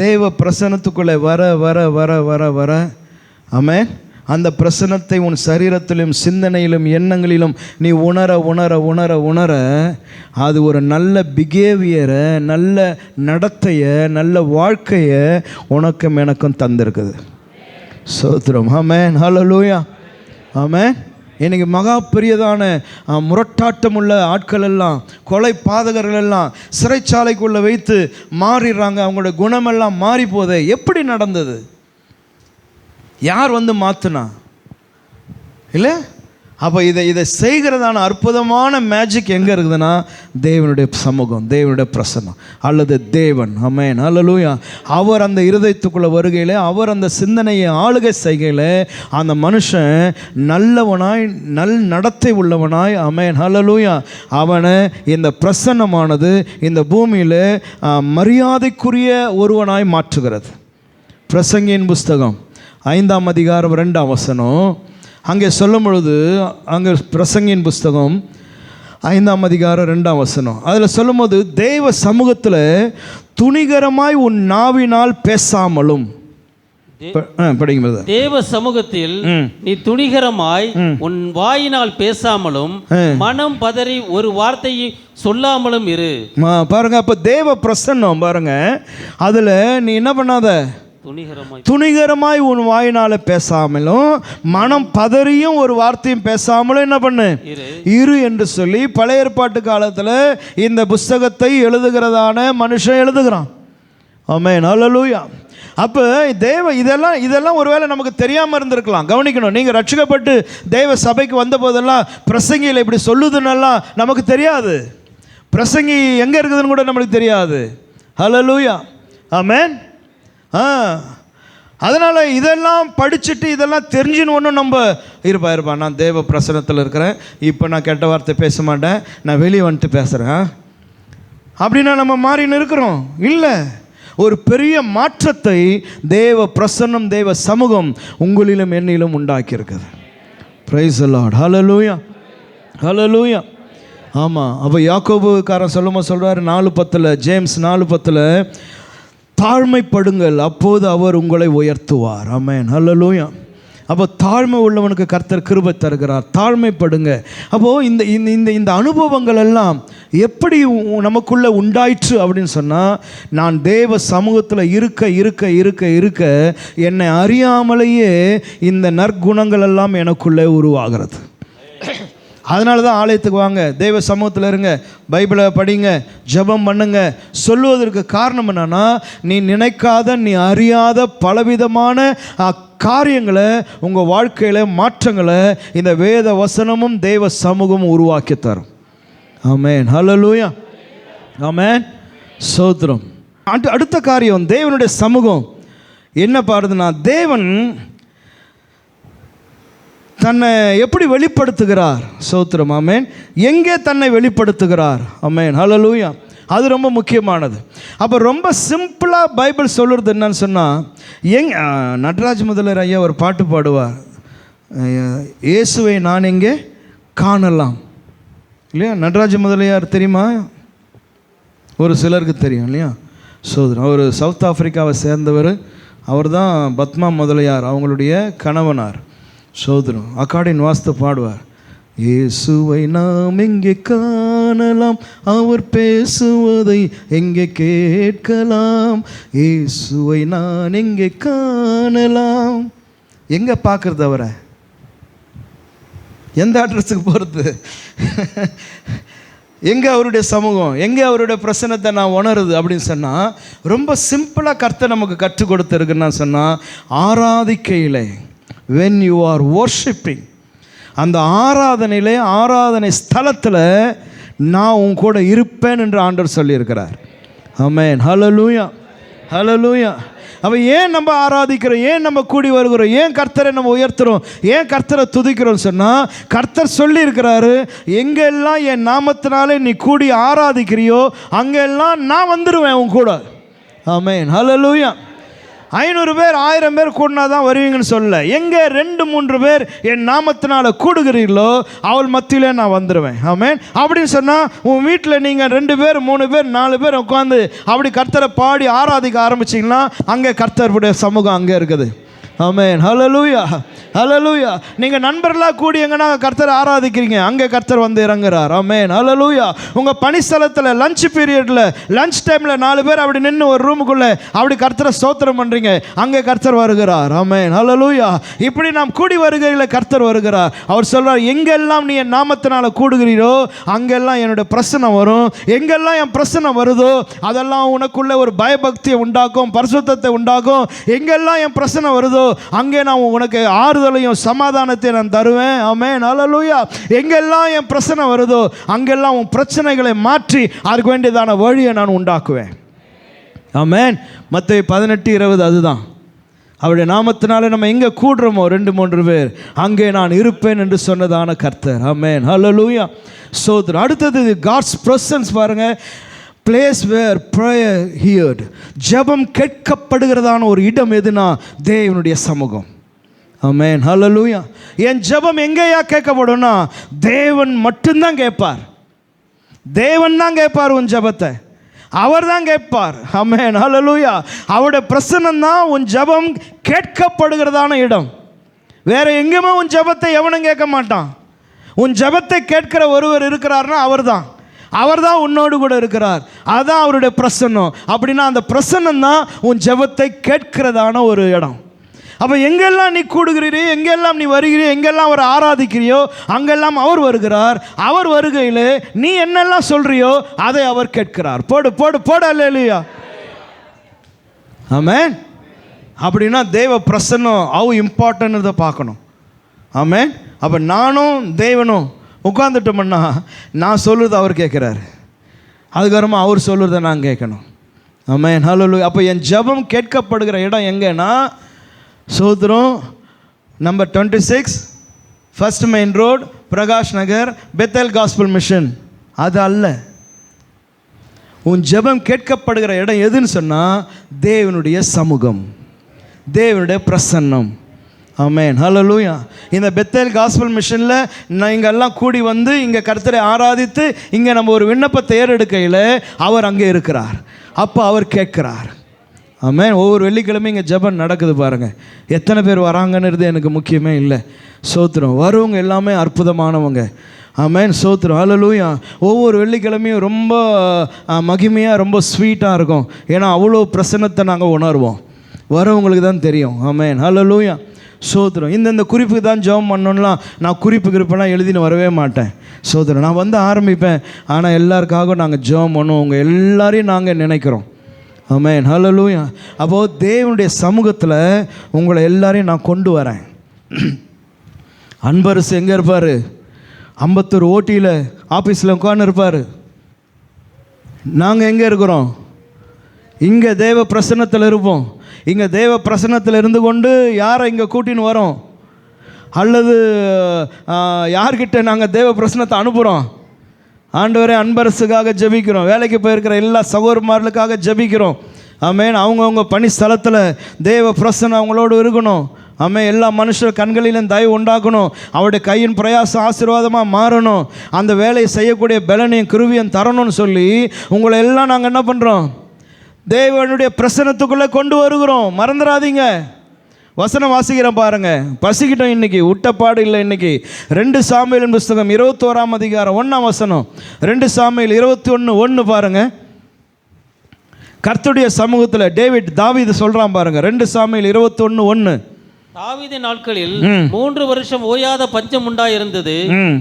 தேவ பிரசன்னத்துக்குள்ளே வர வர வர வர வர ஆமென், அந்த பிரசன்னத்தை உன் சரீரத்திலும் சிந்தனையிலும் எண்ணங்களிலும் நீ உணர உணர உணர உணர அது ஒரு நல்ல பிஹேவியரை, நல்ல நடத்தையை, நல்ல வாழ்க்கையை உனக்கும் எனக்கும் தந்திருக்குது. சோத்திரம். ஆமென், ஹல்லேலூயா. ஆமென். இன்னைக்கு மகா பெரியதான முரட்டாட்டம் உள்ள ஆட்கள் எல்லாம், கொலை பாதகர்கள் எல்லாம் சிறைச்சாலைக்குள்ளே வைத்து மாறிடுறாங்க. அவங்களோட குணமெல்லாம் மாறி போதே. எப்படி நடந்தது? யார் வந்து மாற்றினா? இல்லை. அப்போ இதை செய்கிறதான அற்புதமான மேஜிக் எங்கே இருக்குதுன்னா தேவனுடைய சமூகம், தேவனுடைய பிரசன்னம் அல்லது தேவன். ஆமென், ஹல்லேலூயா. அவர் அந்த இருதயத்துக்குள்ளே வருகையில், அவர் அந்த சிந்தனையை ஆளுகை செய்கையில் அந்த மனுஷன் நல்லவனாய், நல் நடத்தை உள்ளவனாய், ஆமென், ஹல்லேலூயா, அவனை இந்த பிரசன்னமானது இந்த பூமியில் மரியாதைக்குரிய ஒருவனாய் மாற்றுகிறது. பிரசங்கியின் புஸ்தகம் 5ஆம் அதிகாரம் 2ஆம் வசனம் அங்கே சொல்லும் பொழுது, அங்கே பிரசங்கியின் புஸ்தகம் 5ஆம் அதிகாரம் 2ஆம் வசனம் அதில் சொல்லும் போது, தேவ சமூகத்தில் துணிகரமாய் உன் நாவினால் பேசாமலும். படிக்கும்போது, தேவ சமூகத்தில் நீ துணிகரமாய் உன் வாயினால் பேசாமலும் மனம் பதறி ஒரு வார்த்தையை சொல்லாமலும் இரு. பாருங்க, அப்ப தேவ பிரசன்னம் பாருங்க, அதுல நீ என்ன பண்ணாத, துணிகரமாய் உன் வாயினால பேசாமலும் மனம் பதறியும் ஒரு வார்த்தையும் பேசாமலும் என்ன பண்ணு, இரு என்று சொல்லி பழைய ஏற்பாட்டு காலத்தில் இந்த புஸ்தகத்தை எழுதுகிறதான மனுஷன் எழுதுகிறான். ஆமென், ஹல்லேலூயா. அப்போ இதெல்லாம் ஒருவேளை நமக்கு தெரியாமல் இருந்திருக்கலாம். கவனிக்கணும், நீங்கள் ரட்சிக்கப்பட்டு தேவ சபைக்கு வந்த போதெல்லாம் பிரசங்கியில் இப்படி சொல்லுதுன்னெல்லாம் நமக்கு தெரியாது. பிரசங்கி எங்கே இருக்குதுன்னு கூட நம்மளுக்கு தெரியாது. ஹல்லேலூயா, ஆமென். அதனால் இதெல்லாம் படிச்சுட்டு இதெல்லாம் தெரிஞ்சுன்னு ஒன்றும் நம்ம இருப்பா நான் தேவ பிரசனத்தில் இருக்கிறேன், இப்போ நான் கெட்ட வார்த்தை பேச மாட்டேன், நான் வெளியே வந்துட்டு பேசுகிறேன் அப்படின்னா நம்ம மாறின்னு இருக்கிறோம். இல்லை, ஒரு பெரிய மாற்றத்தை தேவ பிரசன்னம், தேவ சமூகம் உங்களிலும் என்னிலும் உண்டாக்கி இருக்குது. பிரைஸ் தி லார்ட், ஹல்லேலூயா, ஹல்லேலூயா. ஆமாம், அப்போ யாக்கோபுக்காரன் சொல்கிறார் 4:10, ஜேம்ஸ் 4:10, தாழ்மைப்படுங்கள் அப்போது அவர் உங்களை உயர்த்துவார். ஆமென், ஹல்லேலூயா. அப்போ தாழ்மை உள்ளவனுக்கு கர்த்தர் கிருபை தருகிறார். தாழ்மைப்படுங்க. அப்போது இந்த இந்த இந்த அனுபவங்கள் எல்லாம் எப்படி நமக்குள்ளே உண்டாயிற்று அப்படின்னு சொன்னால், நான் தேவ சமூகத்தில் இருக்க இருக்க இருக்க இருக்க என்னை அறியாமலேயே இந்த நற்குணங்கள் எல்லாம் எனக்குள்ளே உருவாகிறது. அதனால தான் ஆலயத்துக்கு வாங்க, தேவ சமூகத்தில் இருங்க, பைபிளை படிங்க, ஜெபம் பண்ணுங்க சொல்லுவதற்கு காரணம் என்னன்னா, நீ நினைக்காத, நீ அறியாத பலவிதமான காரியங்களை உங்கள் வாழ்க்கையில் மாற்றங்களை இந்த வேத வசனமும் தேவ சமூகமும் உருவாக்கி தரும். ஆமென், ஹல்லேலூயா, ஆமென், ஸ்தோத்திரம். அடுத்த காரியம், தேவனுடைய சமூகம் என்ன பாருதுன்னா, தேவன் தன்னை எப்படி வெளிப்படுத்துகிறார். ஸ்தோத்திரம், ஆமென். எங்கே தன்னை வெளிப்படுத்துகிறார். ஆமென், ஹல்லேலூயா. அது ரொம்ப முக்கியமானது. அப்போ ரொம்ப சிம்பிளாக பைபிள் சொல்கிறது என்னன்னு சொன்னால், நடராஜ் முதலர் ஐயா ஒரு பாட்டு பாடுவார், இயேசுவை நான் எங்கே காணலாம், இல்லையா? நடராஜ முதலியார் தெரியுமா? ஒரு சிலருக்கு தெரியும், இல்லையா? சோதரன், அவர் சவுத் ஆப்பிரிக்காவை சேர்ந்தவர். அவர் தான் பத்மா முதலியார் அவங்களுடைய கணவனார். சோதரன் அக்காடின் வாஸ்து பாடுவார், இயேசுவை நாம் எங்கே காணலாம், அவர் பேசுவதை எங்கே கேட்கலாம், இயேசுவை நான் எங்கே காணலாம். எங்கே பார்க்குறது அவரை? எந்த அட்ரஸுக்கு போகிறது? எங்கே அவருடைய சமூகம், எங்கே அவருடைய பிரசனத்தை நான் உணருது அப்படின்னு சொன்னால், ரொம்ப சிம்பிளாக கர்த்தர் நமக்கு கற்றுக் கொடுத்துருக்குன்னு சொன்னால், ஆராதிக்கையில் when you are worshiping, அந்த ஆராதனையிலே, ஆராதனை ஸ்தலத்தில் நான் உன் கூட இருப்பேன் என்று ஆண்டவர் சொல்லியிருக்கிறார். ஆமென், ஹல்லேலூயா, ஹல்லேலூயா. அப்போ ஏன் நம்ம ஆராதிக்கிறோம், ஏன் நம்ம கூடி வருகிறோம், ஏன் கர்த்தரை நம்ம உயர்த்துறோம், ஏன் கர்த்தரை துதிக்கிறோம் சொன்னால், கர்த்தர் சொல்லியிருக்கிறாரு, எங்கெல்லாம் என் நாமத்தினாலே நீ கூடி ஆராதிக்கிறியோ அங்கெல்லாம் நான் வந்துடுவேன் உன் கூட. ஆமென், ஹல்லேலூயா. 500 பேர் 1000 பேர் கூடினா தான் வருவீங்கன்னு சொல்ல, எங்கே 2-3 பேர் என் நாமத்தினால கூடுகிறீர்களோ அவள் மத்தியிலே நான் வந்துடுவேன். ஆமென். அப்படின்னு சொன்னால், உன் வீட்டில் நீங்கள் 2 பேர் 3 பேர் 4 பேர் உட்காந்து அப்படி கர்த்தரை பாடி ஆராதிக்க ஆரம்பிச்சிங்கன்னா, அங்கே கர்த்தருடைய சமூகம் அங்கே இருக்குது. ஆமென், ஹல்லேலூயா, ஹல்லேலூயா. நீங்கள் நண்பர்களாக கூடி எங்கன்னா கர்த்தரை ஆராதிக்கிறீங்க, அங்கே கர்த்தர் வந்து இறங்குறார். ஆமென், ஹல்லேலூயா. உங்கள் பணிஸ்தலத்தில் லஞ்ச் பீரியடில், லஞ்ச் டைமில் 4 பேர் அப்படி நின்று ஒரு ரூமுக்குள்ளே அப்படி கர்த்தரை ஸ்தோத்திரம் பண்ணுறீங்க, அங்கே கர்த்தர் வருகிறார். ஆமென், ஹல்லேலூயா. இப்படி நாம் கூடி வருகையில் கர்த்தர் வருகிறார். அவர் சொல்கிறார், எங்கெல்லாம் நீ என் நாமத்தினால கூடுகிறீரோ அங்கெல்லாம் என்னுடைய பிரசனம் வரும். எங்கெல்லாம் என் பிரசனம் வருதோ அதெல்லாம் உனக்குள்ளே ஒரு பயபக்தியை உண்டாக்கும், பரிசுத்தத்தை உண்டாக்கும். எங்கெல்லாம் என் பிரசனம் வருதோ அங்கே நான் உனக்கு ஆறுதலையும் சமாதானத்தை நான் தருவேன். ஆமென், ஹல்லேலூயா. எங்கெல்லாம் என் பிரச்சனை வருதோ அங்கெல்லாம் உன் பிரச்சனைகளை மாற்றி அதுக்கு வேண்டியதான வழியை நான் உண்டாக்குவேன். ஆமென். மத்தேயு 18:20 அதுதான். அவருடைய நாமத்தினால நம்ம எங்கே கூடுறோமோ 2-3 பேர் அங்கே நான் இருப்பேன் என்று சொன்னதான கர்த்தர். ஆமென், ஹல்லேலூயா. சோதரன், அடுத்தது காட்ஸ் பிரசன்ஸ் பாருங்க. பிளேஸ் வேர் ப்ரேயர் ஹியர்ட், ஜெபம் கேட்கப்படுகிறதான ஒரு இடம் எதுனா தேவனுடைய சமூகம். ஆமென், ஹல்லேலூயா. என் ஜெபம் எங்கேயா கேட்கப்படும்னா, தேவன் மட்டும்தான் கேட்பார். தேவன் தான் கேட்பார் உன் ஜெபத்தை, அவர் தான் கேட்பார். ஆமென், ஹல்லேலூயா. அவருடைய பிரசன்னம் தான் உன் ஜெபம் கேட்கப்படுகிறதான இடம். வேற எங்கேயுமே உன் ஜெபத்தை எவனும் கேட்க மாட்டான். உன் ஜெபத்தை கேட்கிற ஒருவர் இருக்கிறார்னா அவர் தான். அவர் தான் உன்னோடு கூட இருக்கிறார். அதான் அவருடைய பிரசன்னம். அப்படின்னா அந்த பிரசன்னம் தான் உன் ஜெபத்தை கேட்கிறதான ஒரு இடம். அப்போ எங்கெல்லாம் நீ கூடுகிறீரோ, எங்கெல்லாம் நீ வருகிறீ, எங்கெல்லாம் அவர் ஆராதிக்கிறியோ அங்கெல்லாம் அவர் வருகிறார். அவர் வருகையில் நீ என்னெல்லாம் சொல்றியோ அதை அவர் கேட்கிறார். போடு போடு போடு, அல்லேலூயா, ஆமென். அப்படின்னா தேவ பிரசன்னம் ஹவ் இம்பார்ட்டன்ட் பார்க்கணும். ஆமென். அப்போ நானும் தேவனும் உட்காந்துட்டோம்னா நான் சொல்லுறது அவர் கேட்குறாரு, அதுக்கப்புறமா அவர் சொல்லுறதை நான் கேட்கணும். ஆமென், ஹல்லேலூயா. அப்போ என் ஜெபம் கேட்கப்படுகிற இடம் எங்கன்னா சோத்ரம் number 26 first main road, Prakash Nagar, Bethel gospel mission. அது அல்ல. உன் ஜெபம் கேட்கப்படுகிற இடம் எதுன்னு சொன்னால் தேவனுடைய சமூகம், தேவனுடைய பிரசன்னம். ஆமென், ஹல்லேலூயா. இந்த பெத்தேல் காஸ்பல் மிஷனில் நான் இங்கெல்லாம் கூடி வந்து இங்கே கர்த்தரை ஆராதித்து இங்கே நம்ம ஒரு விண்ணப்பத்தை ஏறெடுக்கையில் அவர் அங்கே இருக்கிறார். அப்போ அவர் கேட்கிறார். ஆமென். ஒவ்வொரு வெள்ளிக்கிழமையும் இங்கே ஜெபம் நடக்குது பாருங்கள். எத்தனை பேர் வராங்கன்றது எனக்கு முக்கியமே இல்லை. சோத்திரம். வருவங்க எல்லாமே அற்புதமானவங்க. ஆமென், சோத்திரம், ஹல்லேலூயா. ஒவ்வொரு வெள்ளிக்கிழமையும் ரொம்ப மகிமையாக ரொம்ப ஸ்வீட்டாக இருக்கும். ஏன்னா அவ்வளோ பிரசன்னத்தை நாங்கள் உணர்வோம். வரவங்களுக்கு தான் தெரியும். ஆமென், ஹல்லேலூயா, சோத்திரம். இந்த குறிப்புக்கு தான் ஜெபம் பண்ணணும்லாம் நான் குறிப்புலாம் எழுதின்னு வரவே மாட்டேன். சோத்திரம். நான் வந்து ஆரம்பிப்பேன், ஆனால் எல்லாருக்காகவும் நாங்கள் ஜெபம் பண்ணுவோம். உங்கள் எல்லாரையும் நாங்கள் நினைக்கிறோம். ஆமென், ஹல்லேலூயா. அப்போது தேவனுடைய சமூகத்தில் உங்களை எல்லாரையும் நான் கொண்டு வரேன். அன்பரசு எங்கே இருப்பார்? அம்பத்தூர் ஓட்டியில் ஆஃபீஸில் உட்கார்ந்து இருப்பார். நாங்கள் எங்கே இருக்கிறோம்? இங்கே தேவ பிரசன்னத்தில் இருப்போம். இங்கே தேவ பிரசன்னத்தில் இருந்து கொண்டு யாரை இங்கே கூட்டின்னு வரோம்? அல்லது யார்கிட்ட நாங்கள் தேவ பிரசன்னத்தை அனுப்புகிறோம்? ஆண்டவரே, அன்பரசுக்காக ஜெபிக்கிறோம். வேலைக்கு போயிருக்கிற எல்லா சகோதரமார்களுக்காக ஜெபிக்கிறோம். ஆமென். அவங்கவுங்க பணி ஸ்தலத்தில் தேவ பிரசன்னம் அவங்களோடு இருக்கணும். ஆமென். எல்லா மனுஷர் கண்களிலும் தயவு உண்டாக்கணும். அவருடைய கையின் பிரயாசம் ஆசீர்வாதமாக மாறணும். அந்த வேலையை செய்யக்கூடிய பலனையும் கிருபையும் தரணும்னு சொல்லி உங்களை எல்லாம் நாங்கள் என்ன பண்ணுறோம்? தேவனுடைய பிரசன்னத்துக்குள்ளே கொண்டு வருகிறோம். மறந்துடாதீங்க. வசனம் வாசிக்கிறேன் பாருங்க. பசிக்கிட்டோம் இன்னைக்கு, விட்டப்பாடு இல்லை இன்னைக்கு. 2 சாமுவேலின் புஸ்தகம் 21ஆம் அதிகாரம் 1ஆம் வசனம். 2 சாமுவேல் 21:1 பாருங்க. கர்த்தருடைய சமூகத்தில் தாவீது சொல்றான் பாருங்க. 2 சாமுவேல் 21:1. தாவீது நாட்களில் 3 வருஷம் ஓயாத பஞ்சம் உண்டாயிருந்தது.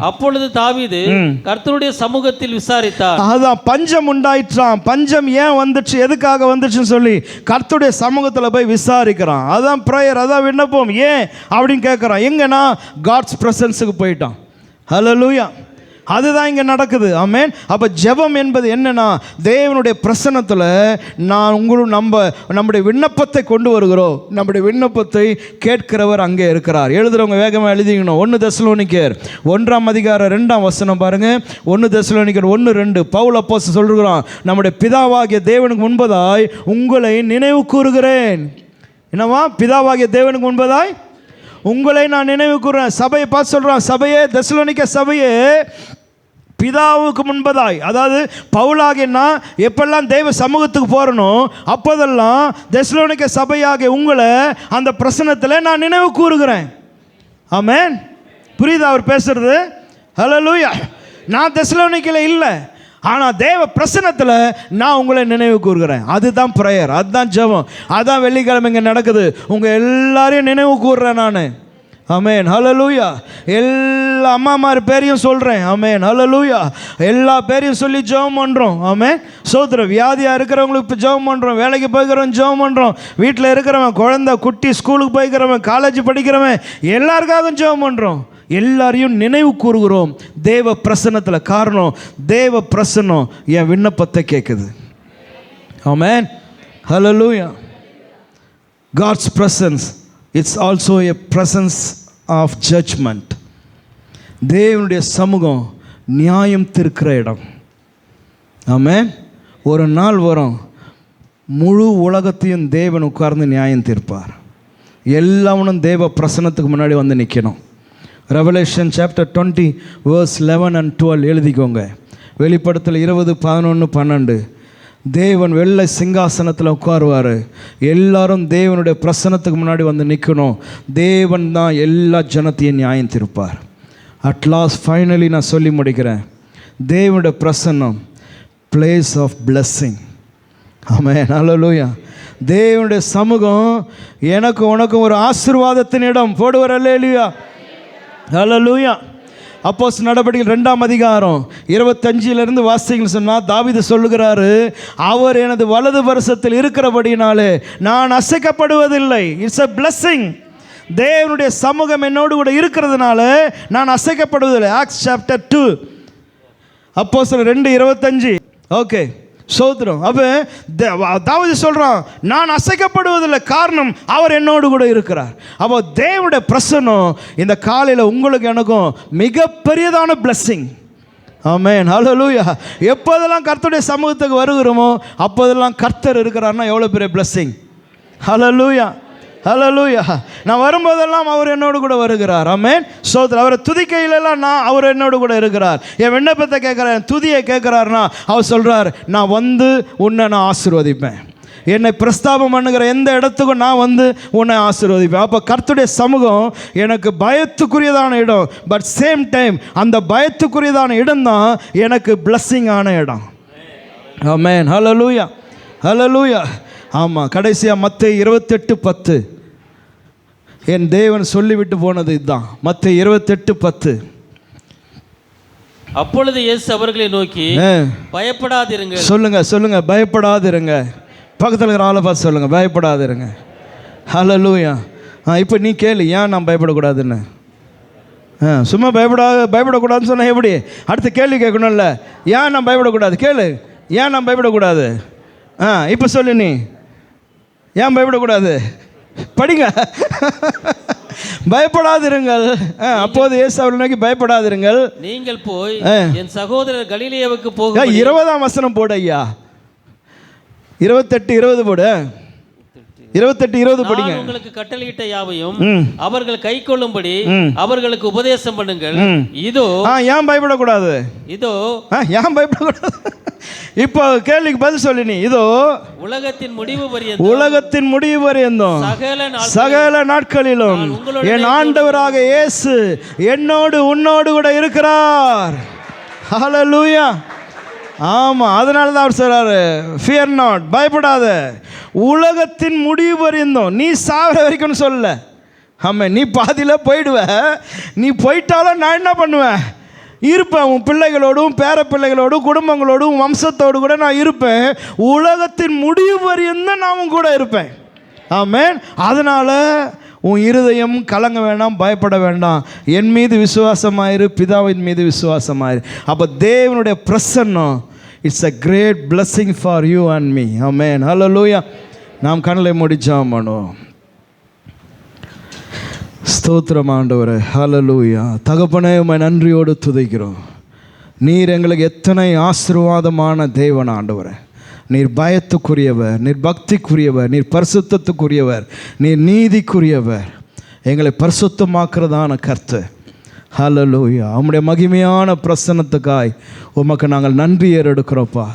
அப்பொழுது தாவீது கர்த்தருடைய சமூகத்தில் விசாரித்தார். அதான் பஞ்சம் உண்டாயிற்றான். பஞ்சம் ஏன் வந்துச்சு, எதுக்காக வந்துச்சுன்னு சொல்லி கர்த்தருடைய சமூகத்தில் போய் விசாரிக்கிறான். அதான் ப்ரேயர், அதான் விண்ணப்பம். ஏன் அப்படின்னு கேட்குறான். எங்கன்னா காட்ஸ் பிரசன்ஸுக்கு போயிட்டான். ஹல்லேலூயா. அதுதான் இங்கே நடக்குது. ஆமென். அப்போ ஜெபம் என்பது என்னன்னா, தேவனுடைய பிரசன்னத்தில் நான் நம்முடைய விண்ணப்பத்தை கொண்டு வருகிறோம். நம்முடைய விண்ணப்பத்தை கேட்கிறவர் அங்கே இருக்கிறார். எழுதுறவங்க வேகமாக எழுதிக்கணும். 1 தெசலோனிக்கேர் 1ஆம் அதிகாரம் 2ஆம் வசனம் பாருங்க. 1 தெசலோனிக்கேர் 1:2 பவுல் அப்போஸ்தலன் சொல்கிறான், நம்முடைய பிதாவாகிய தேவனுக்கு முன்பதாய் உங்களை நினைவு கூறுகிறேன். என்னவா? பிதாவாகிய தேவனுக்கு முன்பதாய் உங்களை நான் நினைவு கூறுறேன். சபையை பார்த்து சொல்கிறான், சபையே, தெசலோனிக்க சபையே, பிதாவுக்கு முன்பதாய். அதாவது பவுலாகினா எப்பெல்லாம் தேவ சமூகத்துக்கு போகிறனோ அப்போதெல்லாம் தெசலோனிக்க சபையாகிய உங்களை அந்த பிரசன்னத்தில் நான் நினைவு கூறுகிறேன். ஆமென். புரியுதா அவர் பேசுறது? ஹல்லேலூயா. நான் தெசலோனிக்கையில் இல்லை, ஆனால் தேவ பிரசன்னத்தில் நான் உங்களை நினைவு கூறுகிறேன். அதுதான் ப்ரேயர், அதுதான் ஜெபம், அதுதான் வெள்ளிக்கிழமை இங்கே நடக்குது. உங்கள் எல்லாரையும் நினைவு கூறுறேன் நான். ஆமென், ஹல்லேலூயா. எல்லா அம்மாமார் பேரையும் சொல்கிறேன். ஆமென், ஹல்லேலூயா. எல்லா பேரையும் சொல்லி ஜெபம் பண்ணுறோம். ஆமென், சோத்திரம். வியாதியாக இருக்கிறவங்களுக்கு இப்போ ஜெபம் பண்ணுறோம். வேலைக்கு போய்க்கிறவன் ஜெபம் பண்ணுறோம். வீட்டில் இருக்கிறவன், குழந்தை குட்டி, ஸ்கூலுக்கு போய்க்கிறவன், காலேஜ் படிக்கிறவன், எல்லாருக்காகவும் ஜெபம் பண்ணுறோம். எல்லாரையும் நினைவு கூறுகிறோம் தேவ பிரசன்னத்தில். காரணம், தேவ பிரசன்னம் என் விண்ணப்பத்தை கேட்குது. ஆமென், ஹல்லேலூயா. God's presence, it's also a presence of judgment. தேவனுடைய சமூகம் நியாயம் தீர்க்கிற இடம். ஆமென். ஒரு நாள் வரும், முழு உலகத்தையும் தேவன் உட்கார்ந்து நியாயம் தீர்ப்பார். எல்லாவனும் தேவ பிரசன்னத்துக்கு முன்னாடி வந்து நிற்கணும். ரெவலேஷன் சாப்டர் 20 verse 11 and 12 எழுதிக்கோங்க. வெளிப்படுத்தல் 20, 11, 12. தேவன் வெள்ளை சிங்காசனத்தில் உட்காருவார். எல்லாரும் தேவனுடைய பிரசன்னத்துக்கு முன்னாடி வந்து நிற்கணும். தேவன் தான் எல்லா ஜனத்தையும் நியாயம் தீர்ப்பார். அட் லாஸ்ட் ஃபைனலி நான் சொல்லி முடிக்கிறேன். தேவனுடைய பிரசன்னம் பிளேஸ் ஆஃப் blessing. ஆமென், ஹல்லேலூயா. தேவனுடைய சமூகம் எனக்கு உனக்கும் ஒரு ஆசீர்வாதத்தின் இடம். போடுவார் அல்லேலூயா, ஹல்லேலூயா. அப்போஸ்தலர் நடபடிகள் 2ஆம் அதிகாரம் 25 வாசிங்கன்னு சொன்னால் தாவீது சொல்லுகிறாரு, அவர் எனது வலது வருஷத்தில் இருக்கிறபடினாலே நான் அசைக்கப்படுவதில்லை. It's a blessing. தேவனுடைய சமூகம் என்னோடு கூட இருக்கிறதுனால நான் அசைக்கப்படுவதில்லை. ஆக்ட்ஸ் சாப்டர் 2 அப்போஸ்தலர் 2:25. ஓகே, சோத்திரம். அப்போ தாவீது சொல்கிறான், நான் அசைக்கப்படுவதில்லை, காரணம் அவர் என்னோடு கூட இருக்கிறார். அப்போ தேவனுடைய பிரசன்னம் இந்த காலையில் உங்களுக்கு எனக்கும் மிகப்பெரியதான blessing. ஆமென், ஹல்லேலூயா. எப்போதெல்லாம் கர்த்தருடைய சமூகத்துக்கு வருகிறோமோ அப்போதெல்லாம் கர்த்தர் இருக்கிறார்னா எவ்வளோ பெரிய blessing. ஹல்லேலூயா, ஹல்லேலூயா. நான் வரும்போதெல்லாம் அவர் என்னோடு கூட வருகிறார். ஆமென், சோதரர். அவரை துதிக்கையிலெல்லாம் அவர் என்னோடு கூட இருக்கிறார். என் விண்ணப்பத்தை கேட்குறார், என் துதியை கேட்குறாருன்னா அவர் சொல்கிறார், நான் வந்து உன்னை நான் ஆசீர்வதிப்பேன். என்னை பிரஸ்தாபம் பண்ணுகிற எந்த இடத்துக்கும் நான் வந்து உன்னை ஆசீர்வதிப்பேன். அப்போ கர்த்தருடைய சமூகம் எனக்கு பயத்துக்குரியதான இடம். பட் சேம் டைம் அந்த பயத்துக்குரியதான இடம் தான் எனக்கு பிளஸ்ஸிங்கான இடம். ஆமென், ஹல்லேலூயா, ஹல்லேலூயா. ஆமாம், கடைசியாக மத்தேயு 28:10 என் தேவன் சொல்லிவிட்டு போனது இதுதான். மத்தேயு 28:10. அப்பொழுது இயேசு அவர்களை நோக்கி, பயப்படாதிருங்க. சொல்லுங்க, பயப்படாதிருங்க. பக்கத்தில் இருக்கிற ஆளை பார்த்து சொல்லுங்க, பயப்படாதிருங்க. ஹல்லேலூயா. இப்போ நீ கேளு, ஏன் நான் பயப்படக்கூடாதுன்னு. சும்மா பயப்படக்கூடாதுன்னு சொன்னால் எப்படி? அடுத்த கேள்வி கேட்கணும்ல, ஏன் நான் பயப்படக்கூடாது? கேளு, ஏன் நான் பயப்படக்கூடாது? இப்போ சொல்லு, நீ ஏன் பயப்படக்கூடாது? படிங்க. பயப்படாதிருங்கள். அப்போது இயேசு அவர்களை நோக்கி, பயப்படாதிருங்கள், நீங்கள் போய் என் சகோதரர் கலிலேயாவுக்கு போக. 20ஆம் வசனம் போடு ஐயா. 28:20 போடு. 28:20 படிங்க. உங்களுக்கு கட்டளையிட்ட யாவையும் அவர்கள் கை கொள்ளும்படி அவர்களுக்கு உபதேசம் பண்ணுங்கள். இதோ. ஏன் பயப்படக்கூடாது? இதோ ஏன் பயப்படக்கூடாது? இப்போ கேள்விக்கு பதில் சொல்லி, நீ இதோ உலகத்தின் முடிவு பரியந்தம் சகல நாட்களிலும் என் ஆண்டவராக இயேசு என்னோடு உன்னோடு கூட இருக்கிறார். ஹல்லேலூயா. ஆமாம், அதனால தான் அவர் சொல்கிறாரு, ஃபியர் நாட், பயப்படாத. உலகத்தின் முடிவு பரியந்தம், நீ சாகிற வரைக்கும்னு சொல்ல. ஆமாம், நீ பாதியில் போயிடுவ. நீ போயிட்டாலும் நான் என்ன பண்ணுவேன்? இருப்பேன். உன் பிள்ளைகளோடும் பேர பிள்ளைகளோடும் குடும்பங்களோடும் வம்சத்தோடு கூட நான் இருப்பேன். உலகத்தின் முடிவு பரியந்தம் நான் உன் கூட இருப்பேன். ஆமென். அதனால் உன் இருதயம் கலங்க வேண்டாம், பயப்பட வேண்டாம். என் மீது விசுவாசமாயிரு, பிதாவின் மீது விசுவாசமாயிரு. அப்போ தேவனுடைய பிரசன்னம் it's a great blessing for you and me. ஆமென், ஹல்லேலூயா. நாம் கண்களை மூடி ஜெபம் பண்ணுவோம். ஸ்தோத்திரம் ஆண்டவரே, ஹல்லேலூயா. தகப்பனே, உம்மை நன்றியோடு துதிக்கிறோம். நீர் எங்களுக்கு எத்தனை ஆசீர்வாதமான தேவன் ஆண்டவரே. நீர் பயத்துக்குரியவர், நீர் பக்திக்குரியவர், நீர் பரிசுத்தத்துக்குரியவர், நீர் நீதிக்குரியவர், எங்களை பரிசுத்தமாக்குறதான கர்த்தர். ஹல்லேலூயா. உம்முடைய மகிமையான பிரசன்னத்துக்காய் உமக்கு நாங்கள் நன்றி ஏறெடுக்கிறோப்பா.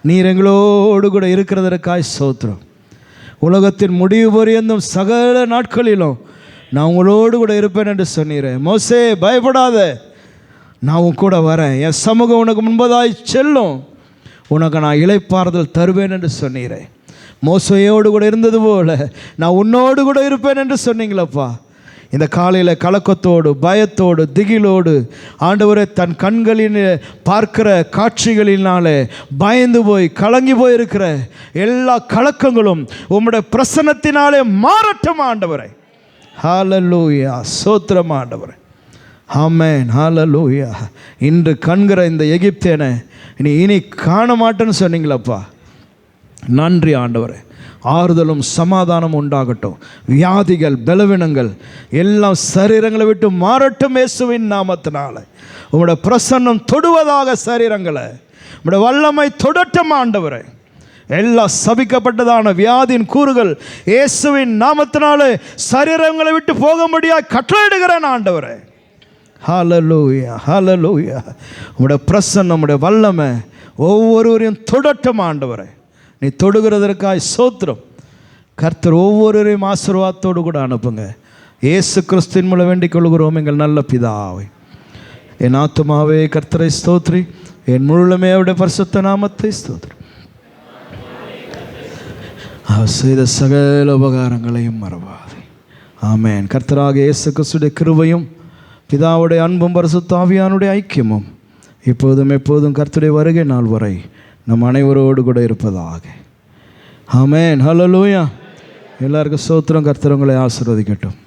நீர் எங்களோடு கூட இருக்கிறதற்காய் ஸ்தோத்திரம். உலகத்தின் முடிவு பரியந்தம் சகல நாட்களிலும் நான் உங்களோடு கூட இருப்பேன் என்று சொன்னீரேன். மோசே, பயப்படாத, நான் உன் கூட வரேன். என் சமூகம் உனக்கு முன்பதாய் செல்லும், உனக்கு நான் இளைப்பாறுதல் தருவேன் என்று சொன்னீரேன். மோசையோடு கூட இருந்தது போல நான் உன்னோடு கூட இருப்பேன் என்று சொன்னீங்களப்பா. இந்த காலையில் கலக்கத்தோடு பயத்தோடு திகிலோடு ஆண்டவரே, தன் கண்களின் பார்க்கிற காட்சிகளினாலே பயந்து போய் கலங்கி போயிருக்கிற எல்லா கலக்கங்களும் உம்முடைய பிரசன்னத்தினாலே மாறட்டும் ஆண்டவரே. ஹல்லேலூயா. ஸ்தோத்திரம் ஆண்டவரே. ஆமென், ஹல்லேலூயா. இன்று கண்கிற இந்த எகிப்தியனை இனி காண மாட்டேன்னு சொன்னீங்களப்பா. நன்றி ஆண்டவரே. ஆறுதலும் சமாதானம் உண்டாகட்டும். வியாதிகள் பலவீனங்கள் எல்லாம் சரீரங்களை விட்டு மாறட்டும் இயேசுவின் நாமத்தினால. உங்களோட பிரசன்னம் தொடுவதாக சரீரங்களை, உங்களோட வல்லமை தொடட்டும் ஆண்டவரே. எல்லா சபிக்கப்பட்டதான வியாதியின் கூறுகள் இயேசுவின் நாமத்தினாலே சரீரங்களை விட்டு போகும்படியாக கட்டளையிடுகிறேன் ஆண்டவரே. ஹல்லேலூயா, ஹல்லேலூயா. உங்களுடைய பிரசன்னம், உங்களுடைய வல்லமை ஒவ்வொருவரையும் தொடட்டும் ஆண்டவரே. நீ தொடுகிறதற்காய் ஸ்தோத்திரம். கர்த்தர் ஒவ்வொருவரையும் ஆசீர்வாதத்தோடு கூட அனுப்புங்க. இயேசு கிறிஸ்துவின் மூலம் வேண்டிக் கொள்கிறோம் எங்கள் நல்ல பிதாவே. என் ஆத்துமாவே கர்த்தரை ஸ்தோத்ரி, என் முழுமே அவருடைய பரிசுத்த நாமத்தை ஸ்தோத்திரம். அவர் செய்த சகல உபகாரங்களையும் மறவாதே. ஆமென். கர்த்தராக இயேசு கிறிஸ்துவின் கிருபையும் பிதாவுடைய அன்பும் பரிசுத்த ஆவியானுடைய ஐக்கியமும் இப்போதும் எப்போதும் கர்த்தருடைய வருகை நாள் வரை நம் அனைவரோடு கூட இருப்பதாக. ஆமென். ஹல்லேலூயா. எல்லாருக்கும் ஸ்தோத்திரம். கர்த்தர் உங்களை ஆசீர்வதிக்கட்டும்.